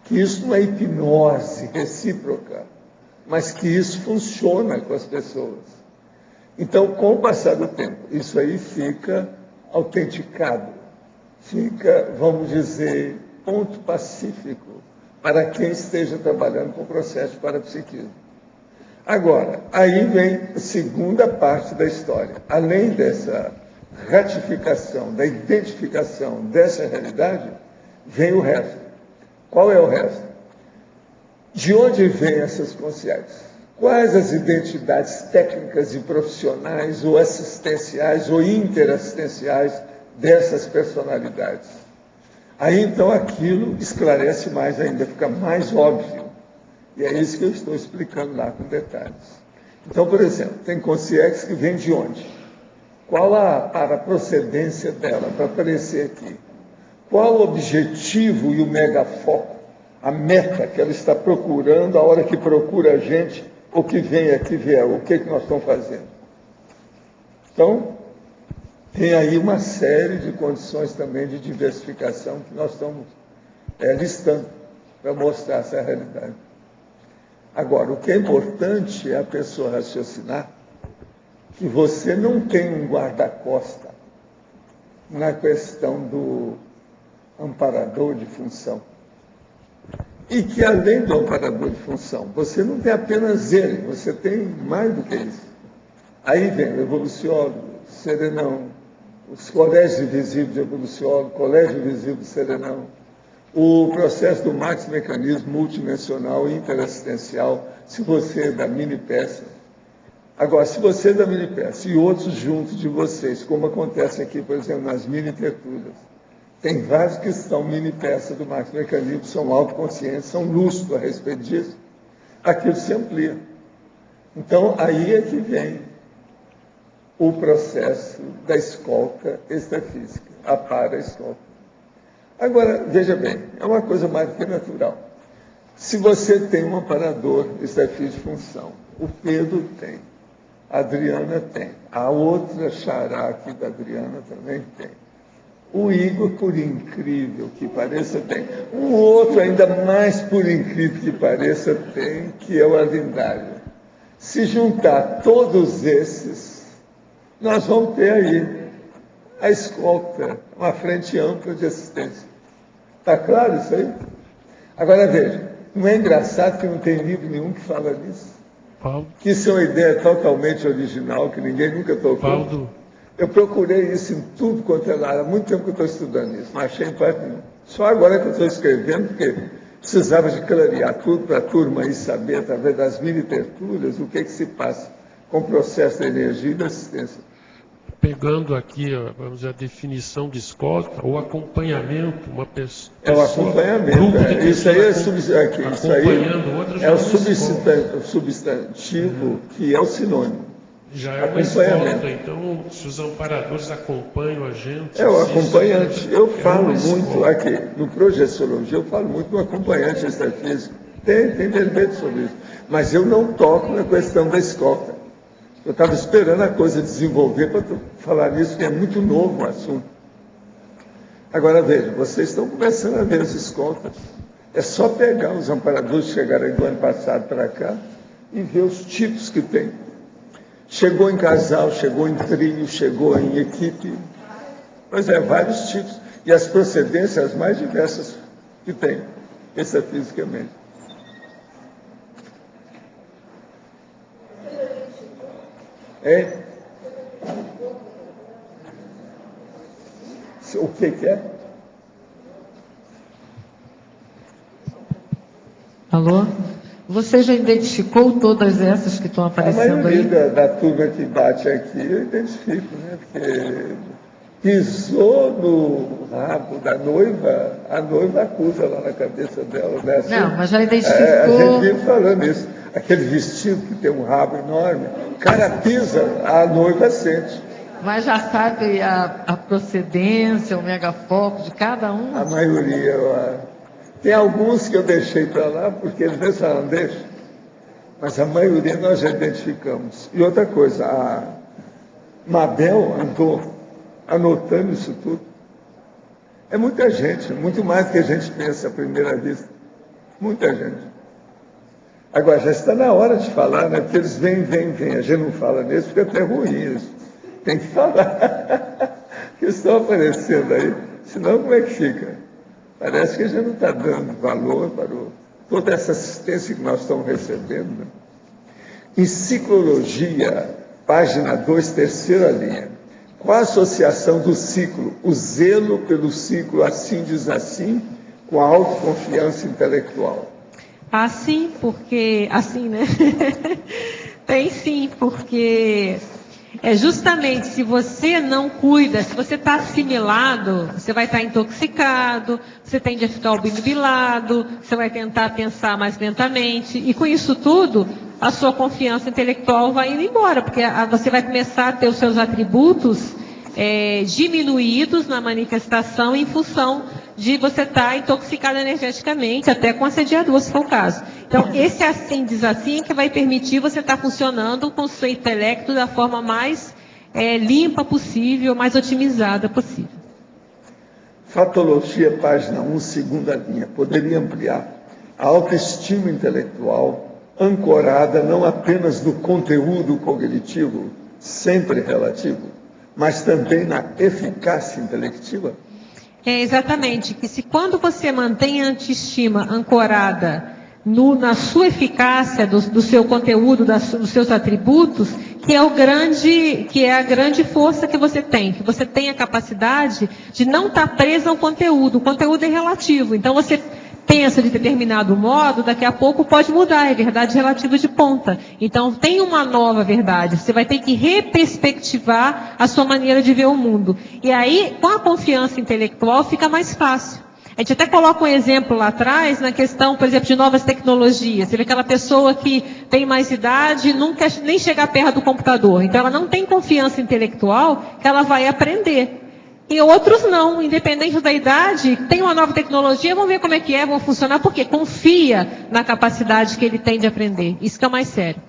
que isso não é hipnose recíproca, mas que isso funciona com as pessoas. Então, com o passar do tempo, isso aí fica autenticado, fica, vamos dizer, ponto pacífico para quem esteja trabalhando com o processo de parapsiquismo. Agora, aí vem a segunda parte da história. Além dessa ratificação, da identificação dessa realidade, vem o resto. Qual é o resto? De onde vêm essas consciências? Quais as identidades técnicas e profissionais, ou assistenciais, ou interassistenciais dessas personalidades? Aí, então, aquilo esclarece mais ainda, fica mais óbvio. E é isso que eu estou explicando lá com detalhes. Então, por exemplo, tem consciência que vem de onde? Qual a procedência dela para aparecer aqui? Qual o objetivo e o megafoco, a meta que ela está procurando a hora que procura a gente, ou que vem aqui ver o que nós estamos fazendo? Então, tem aí uma série de condições também de diversificação que nós estamos listando para mostrar essa realidade. Agora, o que é importante é a pessoa raciocinar que você não tem um guarda-costa na questão do amparador de função. E que, além do amparador de função, você não tem apenas ele, você tem mais do que isso. Aí vem o evoluciólogo, serenão, os colégios invisíveis de evoluciólogo, colégio invisível de serenão, o processo do maxi-mecanismo multidimensional e interassistencial, se você é da mini-peça. Agora, se você é da mini-peça e outros juntos de vocês, como acontece aqui, por exemplo, nas mini-tertúlias, tem vários que são mini-peças do maxi-mecanismo, são autoconscientes, são lúcidos a respeito disso, aquilo se amplia. Então, aí é que vem o processo da escolta extrafísica, a para-escolta. Agora, veja bem, é uma coisa mais do que natural. Se você tem um amparador extrafísico de função, o Pedro tem, a Adriana tem, a outra xará aqui da Adriana também tem, o Igor, por incrível que pareça, tem, o outro, ainda mais por incrível que pareça, tem, que é o Alindário. Se juntar todos esses, nós vamos ter aí a escolta, uma frente ampla de assistência. Está claro isso aí? Agora veja, não é engraçado que não tem livro nenhum que fala disso? Paulo. Que isso é uma ideia totalmente original, que ninguém nunca tocou. Paulo. Eu procurei isso em tudo quanto é lado, há muito tempo que eu estou estudando isso, não achei em parte nenhuma. Só agora que eu estou escrevendo, porque precisava de clarear tudo para a turma aí saber, através das mini-tertúlias, o que se passa com o processo da energia e da assistência. Pegando aqui, vamos dizer, a definição de escolta, ou acompanhamento, uma pessoa... É o acompanhamento, isso aí é o substantivo que é o sinônimo. Já é uma escolta, então, se os amparadores acompanham a gente... É o acompanhante. Eu falo muito aqui, no Projeciologia, eu falo muito no acompanhante extrafísico. Tem verbete sobre isso. Mas eu não toco na questão da escolta. Eu estava esperando a coisa desenvolver para falar nisso, porque é muito novo o assunto. Agora, veja, vocês estão começando a ver as escoltas. É só pegar os amparadores que chegaram aí do ano passado para cá e ver os tipos que tem. Chegou em casal, chegou em trio, chegou em equipe. Pois é, vários tipos. E as procedências mais diversas que tem, extrafisicamente. O que é? Alô? Você já identificou todas essas que estão aparecendo aí? A maioria da turma que bate aqui, eu identifico, né? Porque pisou no rabo da noiva, a noiva acusa lá na cabeça dela. Né? Assim, não, mas já identificou... a gente vive falando isso. Aquele vestido que tem um rabo enorme, o cara pisa, a noiva sente. Mas já sabe a procedência, o megafoco de cada um? A maioria. Tem alguns que eu deixei para lá, porque eles pensaram, deixa. Mas a maioria nós já identificamos. E outra coisa, a Mabel andou anotando isso tudo. É muita gente, muito mais do que a gente pensa à primeira vista. Muita gente. Agora, já está na hora de falar, né? Porque eles vêm. A gente não fala nisso, fica até ruim isso. Tem que falar. Que estão aparecendo aí. Senão, como é que fica? Parece que a gente não está dando valor para toda essa assistência que nós estamos recebendo. Né? Enciclologia, página 2, terceira linha. Qual a associação do ciclo? O zelo pelo ciclo assim diz assim, com a autoconfiança intelectual. Assim, porque... Assim, né? Tem sim, porque... É justamente, se você não cuida, se você está assimilado, você vai estar intoxicado, você tende a ficar obnubilado, você vai tentar pensar mais lentamente, e com isso tudo, a sua confiança intelectual vai indo embora, porque você vai começar a ter os seus atributos diminuídos na manifestação em função de você estar intoxicado energeticamente, até com assediador, se for o caso. Então, esse assim diz assim que vai permitir você estar funcionando com o seu intelecto da forma mais limpa possível, mais otimizada possível. Fatologia, página 1, segunda linha. Poderia ampliar a autoestima intelectual ancorada não apenas no conteúdo cognitivo, sempre relativo, mas também na eficácia intelectiva? Exatamente, que se quando você mantém a autoestima ancorada na sua eficácia, do seu conteúdo, dos seus atributos, que é a grande força que você tem a capacidade de não estar presa ao conteúdo. O conteúdo é relativo, então você pensa de determinado modo, daqui a pouco pode mudar, é verdade relativa de ponta. Então tem uma nova verdade, você vai ter que reperspectivar a sua maneira de ver o mundo. E aí, com a confiança intelectual, fica mais fácil. A gente até coloca um exemplo lá atrás, na questão, por exemplo, de novas tecnologias. Você vê aquela pessoa que tem mais idade e não quer nem chegar perto do computador. Então ela não tem confiança intelectual que ela vai aprender. E outros não, independente da idade, tem uma nova tecnologia, vamos ver como é que vão funcionar, porque confia na capacidade que ele tem de aprender. Isso que é o mais sério.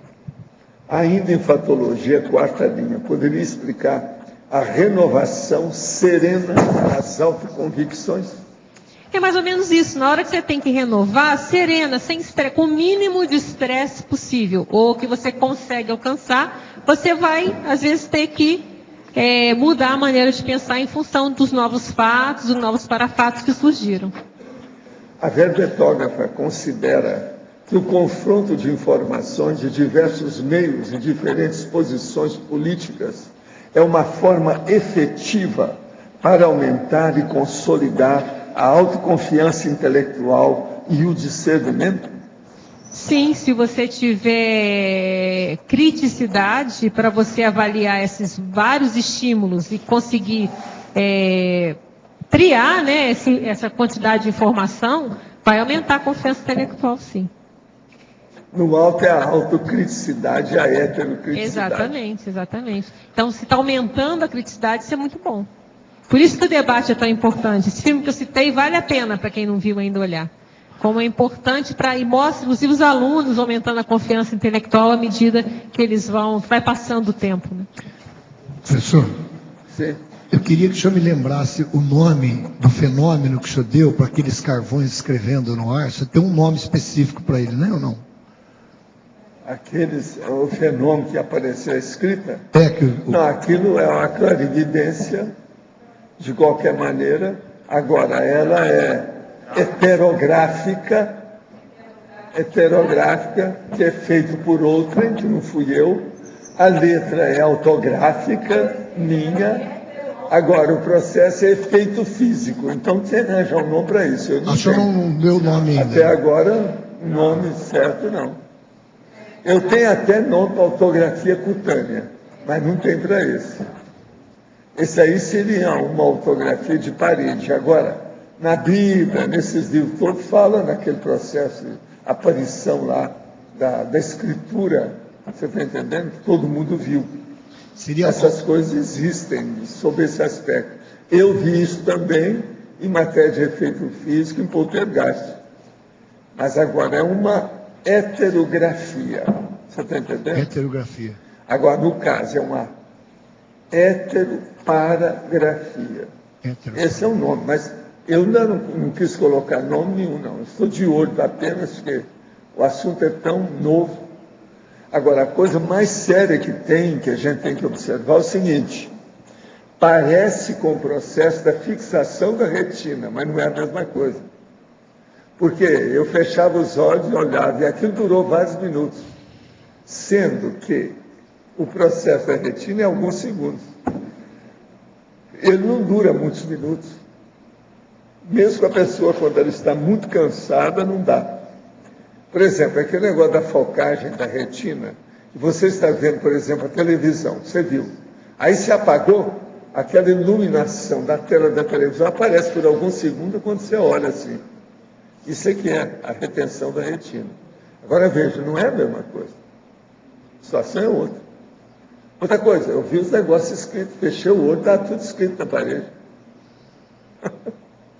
Ainda em fatologia, quarta linha, poderia explicar a renovação serena das autoconvicções? É mais ou menos isso. Na hora que você tem que renovar, serena, sem estresse, com o mínimo de estresse possível, ou que você consegue alcançar, você vai, às vezes, ter que mudar a maneira de pensar em função dos novos fatos, dos novos parafatos que surgiram. A verbetógrafa considera que o confronto de informações de diversos meios e diferentes posições políticas é uma forma efetiva para aumentar e consolidar a autoconfiança intelectual e o discernimento? Sim, se você tiver criticidade para você avaliar esses vários estímulos e conseguir triar, né, essa quantidade de informação, vai aumentar a confiança intelectual, sim. No alto é a autocriticidade e a heterocriticidade. Exatamente. Então, se está aumentando a criticidade, isso é muito bom. Por isso que o debate é tão importante. Esse filme que eu citei vale a pena para quem não viu ainda olhar. Como é importante e mostra, inclusive, os alunos aumentando a confiança intelectual à medida que eles vai passando o tempo. Né? Professor, sim. Eu queria que o senhor me lembrasse o nome do fenômeno que o senhor deu para aqueles carvões escrevendo no ar. Você tem um nome específico para ele, né ou não? O fenômeno que apareceu a escrita? Não, aquilo é uma clarividência, de qualquer maneira. Agora, ela é heterográfica, que é feito por outrem, que não fui eu. A letra é autográfica, minha. Agora, o processo é efeito físico. Então, você arranja um nome para isso. O senhor não deu nome ainda? Até agora, nome certo não. Eu tenho até nome para autografia cutânea, mas não tem para esse. Esse aí seria uma autografia de parede. Agora, na Bíblia, nesses livros todos, fala naquele processo de aparição lá da escritura. Você está entendendo? Todo mundo viu. Essas coisas existem sob esse aspecto. Eu vi isso também em matéria de efeito físico em poltergeist. Mas agora é uma heterografia. Você está entendendo? Heterografia. Agora, no caso, é uma heteroparagrafia. Esse é o nome, mas eu ainda não quis colocar nome nenhum, não. Eu estou de olho apenas porque o assunto é tão novo. Agora, a coisa mais séria que a gente tem que observar é o seguinte: parece com o processo da fixação da retina, mas não é a mesma coisa. Porque eu fechava os olhos e olhava, e aquilo durou vários minutos, sendo que o processo da retina é alguns segundos. Ele não dura muitos minutos. Mesmo com a pessoa, quando ela está muito cansada, não dá. Por exemplo, aquele negócio da focagem da retina, você está vendo, por exemplo, a televisão, você viu. Aí se apagou, aquela iluminação da tela da televisão aparece por alguns segundos quando você olha assim. Isso aqui é a retenção da retina. Agora veja, não é a mesma coisa. A situação é outra. Outra coisa, eu vi os negócios escritos, fechei o olho, está tudo escrito na parede.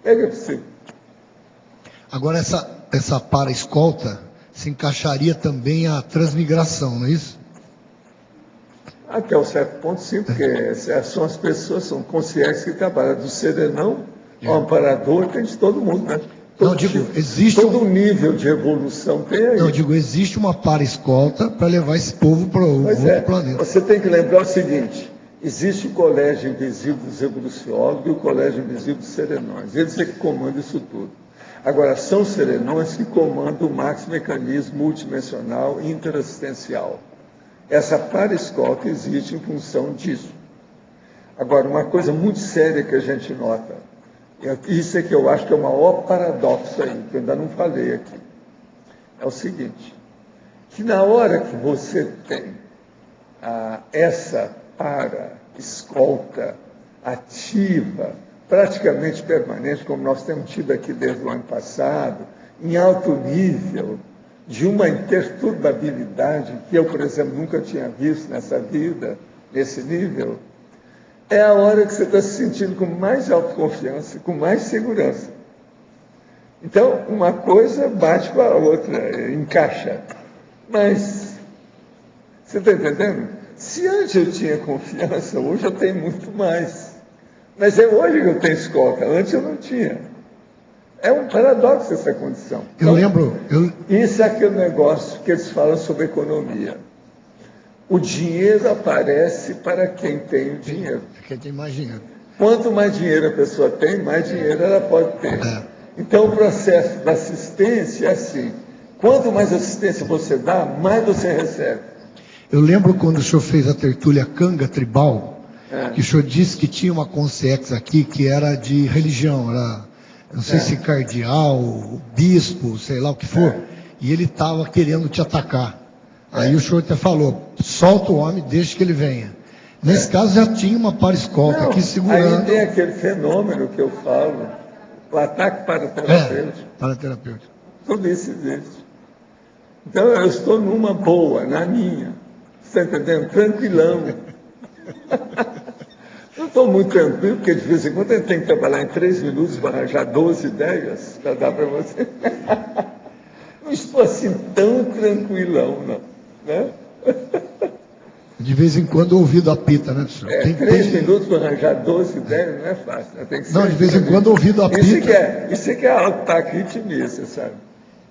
Pega para você. Agora, essa para-escolta se encaixaria também a transmigração, não é isso? Até um certo ponto, sim, porque são as pessoas, são consciências que trabalham do serenão ao amparador, tem de todo mundo, né? Todo nível de evolução tem aí. Não, digo, existe uma para-escolta para levar esse povo para o outro planeta. Você tem que lembrar o seguinte: existe o colégio invisível dos evoluciólogos e o colégio invisível dos serenões. Eles é que comandam isso tudo. Agora, são os serenões que comandam o maxi-mecanismo multidimensional interassistencial. Essa para-escolta existe em função disso. Agora, uma coisa muito séria que a gente nota, isso é que eu acho que é o maior paradoxo aí, que eu ainda não falei aqui, é o seguinte: que na hora que você tem essa para-escolta ativa, praticamente permanente, como nós temos tido aqui desde o ano passado, em alto nível, de uma imperturbabilidade que eu, por exemplo, nunca tinha visto nessa vida, nesse nível, é a hora que você está se sentindo com mais autoconfiança, com mais segurança. Então, uma coisa bate com a outra, encaixa. Mas, você está entendendo? Se antes eu tinha confiança, hoje eu tenho muito mais. Mas é hoje que eu tenho escolta, antes eu não tinha. É um paradoxo essa condição. Eu lembro... Isso é aquele negócio que eles falam sobre economia. O dinheiro aparece para quem tem o dinheiro. Quem tem mais dinheiro. Quanto mais dinheiro a pessoa tem, mais dinheiro ela pode ter. Então, o processo da assistência é assim. Quanto mais assistência você dá, mais você recebe. Eu lembro quando o senhor fez a tertúlia Canga Tribal, que o senhor disse que tinha uma consciência aqui que era de religião, era, não sei se cardeal, bispo, sei lá o que for, e ele estava querendo te atacar. Aí o senhor até falou, solta o homem, deixa que ele venha. Nesse caso já tinha uma para-escolta aqui segurando. Aí tem aquele fenômeno que eu falo, o ataque paraterapêutico. Paraterapêutico. Tudo isso existe. Então eu estou numa boa, na minha. Você está entendendo? Tranquilão. Não estou muito tranquilo, porque de vez em quando a gente tem que trabalhar em 3 minutos para arranjar 12 ideias para dar para você. Não estou assim tão tranquilão, não. Né? De vez em quando o ouvido apita, né, senhor? 3 minutos para arranjar 12 ideias não é fácil. Né? Tem que ser não, de vez em quando o ouvido apita. Isso é que é ataque intimista, sabe?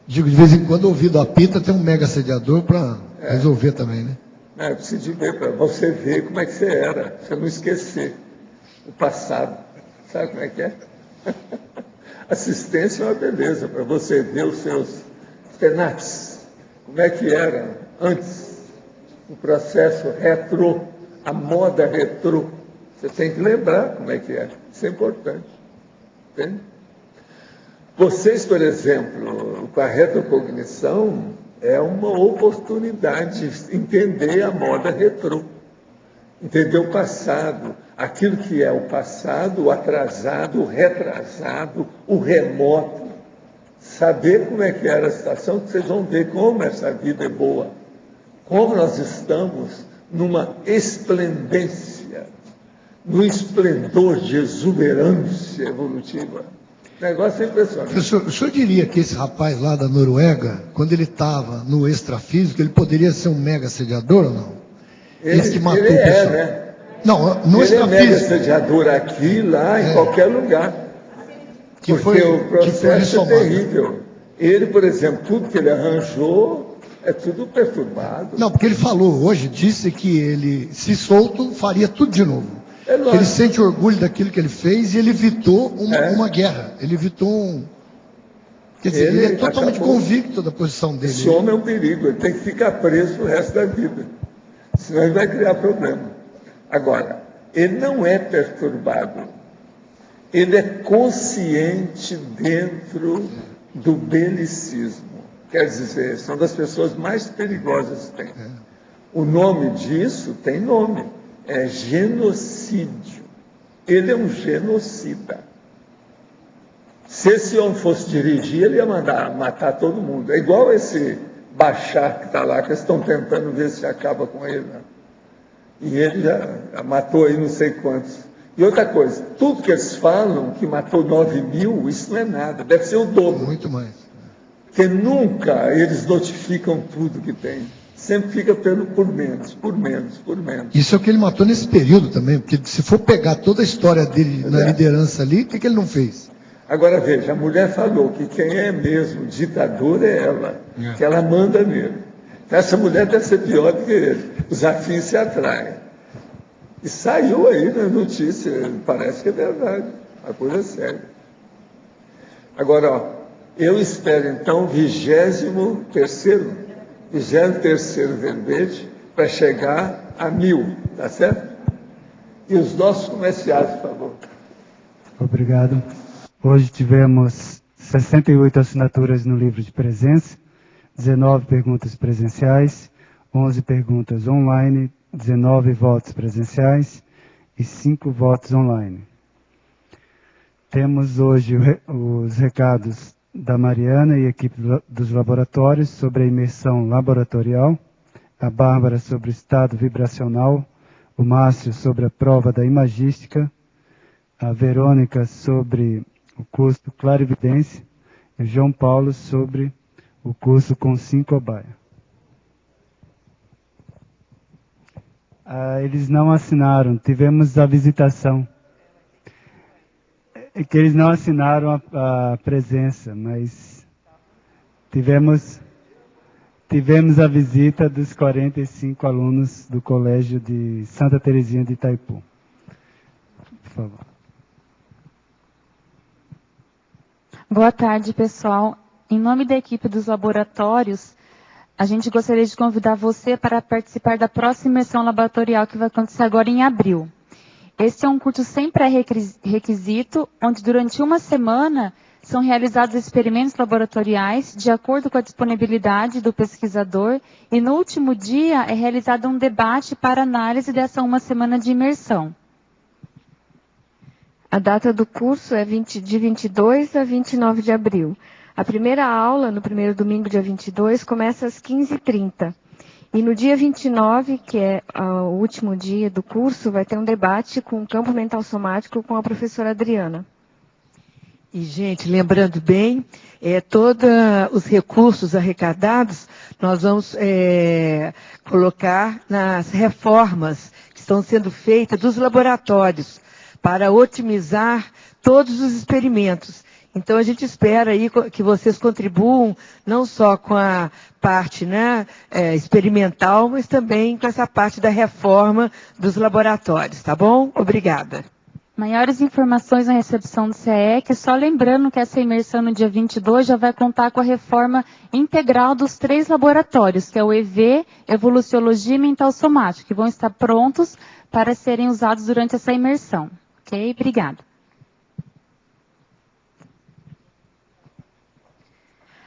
Digo, de vez em quando o ouvido apita, tem um mega assediador para resolver também, né? Eu preciso de ver, para você ver como é que você era, você não esquecer o passado. Sabe como é que é? Assistência é uma beleza, para você ver os seus penates, como é que era antes, o processo retrô, a moda retrô. Você tem que lembrar como é que é, isso é importante. Entende? Vocês, por exemplo, com a retrocognição, é uma oportunidade de entender a moda retrô, entender o passado, aquilo que é o passado, o atrasado, o retrasado, o remoto, saber como é que era a situação, que vocês vão ver como essa vida é boa, como nós estamos numa esplendência, no esplendor de exuberância evolutiva. O negócio é impressionante. Professor, o senhor diria que esse rapaz lá da Noruega, quando ele estava no extrafísico, ele poderia ser um mega assediador ou não? Esse que matou o pessoal. Né? Não, no ele é mega extrafísico. assediador aqui, lá, em qualquer lugar. Que porque foi, o processo é que terrível. Ele, por exemplo, tudo que ele arranjou é tudo perturbado. Não, porque ele falou hoje, disse que ele, se solto, faria tudo de novo. Ele sente orgulho daquilo que ele fez e ele evitou uma guerra. Ele evitou um... Quer dizer, ele é totalmente convicto da posição dele. Esse homem é um perigo, ele tem que ficar preso o resto da vida. Senão ele vai criar problema. Agora, ele não é perturbado. Ele é consciente dentro do belicismo. Quer dizer, são das pessoas mais perigosas que tem. O nome disso tem nome. É genocídio. Ele é um genocida. Se esse homem fosse dirigir, ele ia mandar matar todo mundo. É igual esse Bashar que está lá, que eles estão tentando ver se acaba com ele. Né? E ele já matou aí não sei quantos. E outra coisa, tudo que eles falam, que matou 9 mil, isso não é nada, deve ser o dobro. Muito mais. Porque nunca eles notificam tudo que tem. Sempre fica por menos. Isso é o que ele matou nesse período também, porque se for pegar toda a história dele na liderança ali, o que ele não fez? Agora veja, a mulher falou que quem é mesmo ditador é ela, que ela manda nele. Então, essa mulher deve ser pior do que ele. Os afins se atraem. E saiu aí na notícia, parece que é verdade, a coisa é séria. Agora, ó, eu espero então 23º verbete para chegar a 1000, tá certo? E os nossos comerciais, por favor. Obrigado. Hoje tivemos 68 assinaturas no livro de presença, 19 perguntas presenciais, 11 perguntas online, 19 votos presenciais e 5 votos online. Temos hoje os recados da Mariana e equipe dos laboratórios sobre a imersão laboratorial, a Bárbara sobre o estado vibracional, o Márcio sobre a prova da imagística, a Verônica sobre o curso Clarividência e o João Paulo sobre o curso com 5 Obaia. Eles não assinaram, tivemos a visitação. É que eles não assinaram a presença, mas tivemos a visita dos 45 alunos do Colégio de Santa Terezinha de Itaipu. Por favor. Boa tarde, pessoal. Em nome da equipe dos laboratórios, a gente gostaria de convidar você para participar da próxima imersão laboratorial que vai acontecer agora em abril. Este é um curso sem pré-requisito, onde durante uma semana são realizados experimentos laboratoriais de acordo com a disponibilidade do pesquisador e no último dia é realizado um debate para análise dessa uma semana de imersão. A data do curso é de 22 a 29 de abril. A primeira aula, no primeiro domingo, dia 22, começa às 15h30. E no dia 29, que é o último dia do curso, vai ter um debate com o campo mental somático com a professora Adriana. E, gente, lembrando bem, todos os recursos arrecadados nós vamos colocar nas reformas que estão sendo feitas dos laboratórios para otimizar todos os experimentos. Então, a gente espera aí que vocês contribuam não só com a parte experimental, mas também com essa parte da reforma dos laboratórios, tá bom? Obrigada. Maiores informações na recepção do CEEC, só lembrando que essa imersão no dia 22 já vai contar com a reforma integral dos 3 laboratórios, que é o EV, Evoluciologia e Mental Somático, que vão estar prontos para serem usados durante essa imersão. Ok? Obrigada.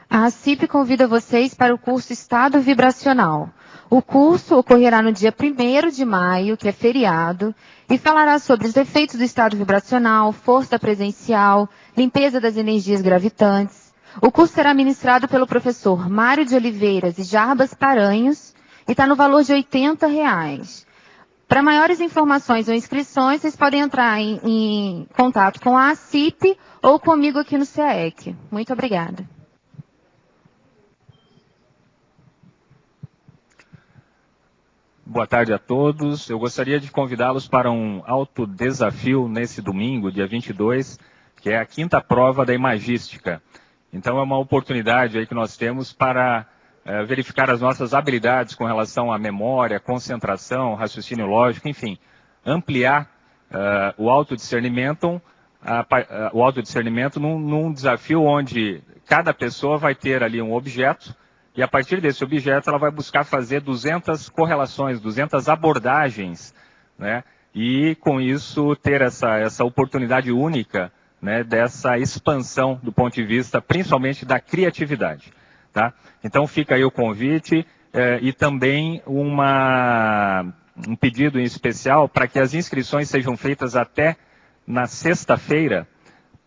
A ACIP convida vocês para o curso Estado Vibracional. O curso ocorrerá no dia 1º de maio, que é feriado, e falará sobre os efeitos do estado vibracional, força presencial, limpeza das energias gravitantes. O curso será ministrado pelo professor Mário de Oliveiras e Jarbas Paranhos e está no valor de R$ 80. Para maiores informações ou inscrições, vocês podem entrar em contato com a ACIP ou comigo aqui no CAEC. Muito obrigada. Boa tarde a todos. Eu gostaria de convidá-los para um autodesafio nesse domingo, dia 22, que é a 5ª prova da Imagística. Então é uma oportunidade aí que nós temos para verificar as nossas habilidades com relação à memória, concentração, raciocínio lógico, enfim, ampliar o autodiscernimento num desafio onde cada pessoa vai ter ali um objeto e a partir desse objeto ela vai buscar fazer 200 correlações, 200 abordagens, né? E com isso ter essa oportunidade única, né, dessa expansão do ponto de vista principalmente da criatividade. Tá? Então fica aí o convite e também um pedido em especial para que as inscrições sejam feitas até na sexta-feira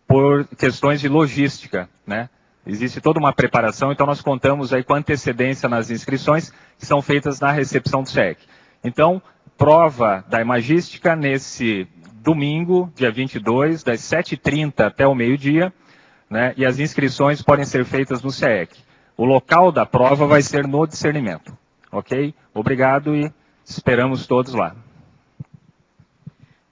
por questões de logística, né? Existe toda uma preparação, então nós contamos aí com antecedência nas inscrições que são feitas na recepção do SEC. Então, prova da Imagística nesse domingo, dia 22, das 7h30 até o meio-dia, né? E as inscrições podem ser feitas no SEC. O local da prova vai ser no discernimento, ok? Obrigado e esperamos todos lá.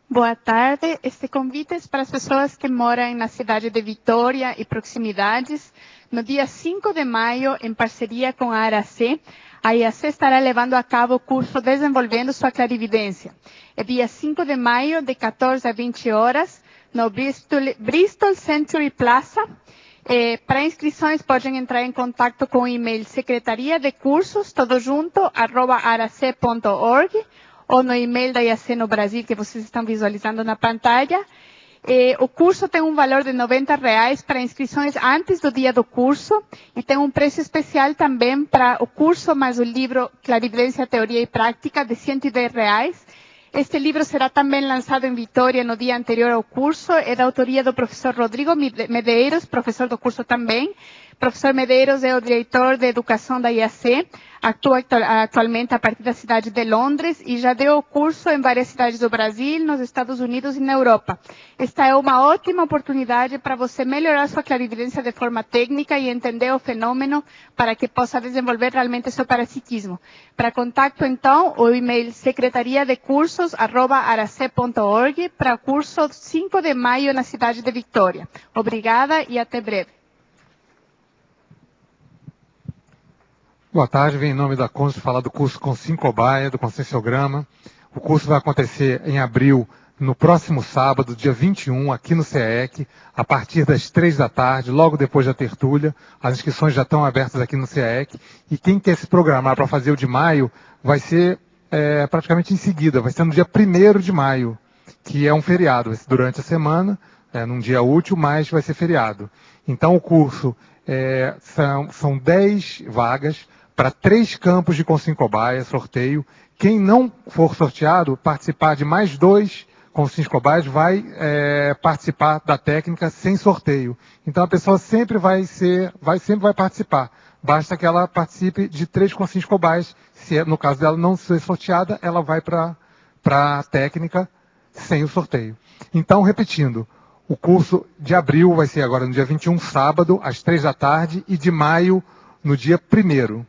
Boa tarde. Este convite é para as pessoas que moram na cidade de Vitória e proximidades. No dia 5 de maio, em parceria com a ARAC, a IAC estará levando a cabo o curso Desenvolvendo Sua Clarividência. É dia 5 de maio, de 14 a 20 horas, no Bristol Century Plaza. Para inscrições, podem entrar em contato com o e-mail secretaria de cursos, tudo junto, @arac.org, ou no e-mail da IAC no Brasil, que vocês estão visualizando na pantalla. O curso tem um valor de R$90 para inscrições antes do dia do curso, e tem um preço especial também para o curso, mais o livro Clarividência, Teoria e Prática, de R$110. Este livro será também lançado em Vitória no dia anterior ao curso. É da autoria do professor Rodrigo Medeiros, professor do curso também. Professor Medeiros é o diretor de educação da IAC, atua atualmente a partir da cidade de Londres e já deu o curso em várias cidades do Brasil, nos Estados Unidos e na Europa. Esta é uma ótima oportunidade para você melhorar sua clarividência de forma técnica e entender o fenômeno para que possa desenvolver realmente seu parapsiquismo. Para contato, então, o e-mail secretariadecursos@arac.org para o curso 5 de maio na cidade de Vitória. Obrigada e até breve. Boa tarde, venho em nome da Consul falar do curso Consincobaia, do Conscienciograma. O curso vai acontecer em abril, no próximo sábado, dia 21, aqui no CAEC, a partir das 3 da tarde, logo depois da tertúlia. As inscrições já estão abertas aqui no CAEC. E quem quer se programar para fazer o de maio, vai ser praticamente em seguida, vai ser no dia 1º de maio, que é um feriado, durante a semana, num dia útil, mas vai ser feriado. Então o curso são 10 vagas, para 3 campos de Consincobaia, sorteio. Quem não for sorteado, participar de mais 2 Consincobaias, vai participar da técnica sem sorteio. Então a pessoa sempre vai participar. Basta que ela participe de 3 Consincobaias. Se no caso dela não ser sorteada, ela vai para a técnica sem o sorteio. Então, repetindo, o curso de abril vai ser agora no dia 21, sábado, às 3 da tarde, e de maio, no dia 1º.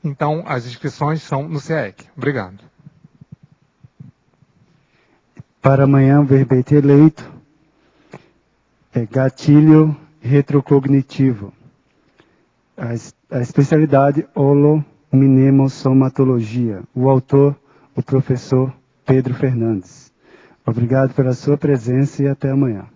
Então, as inscrições são no CAEC. Obrigado. Para amanhã, o verbete eleito é gatilho retrocognitivo. A especialidade holominemosomatologia. O autor, o professor Pedro Fernandes. Obrigado pela sua presença e até amanhã.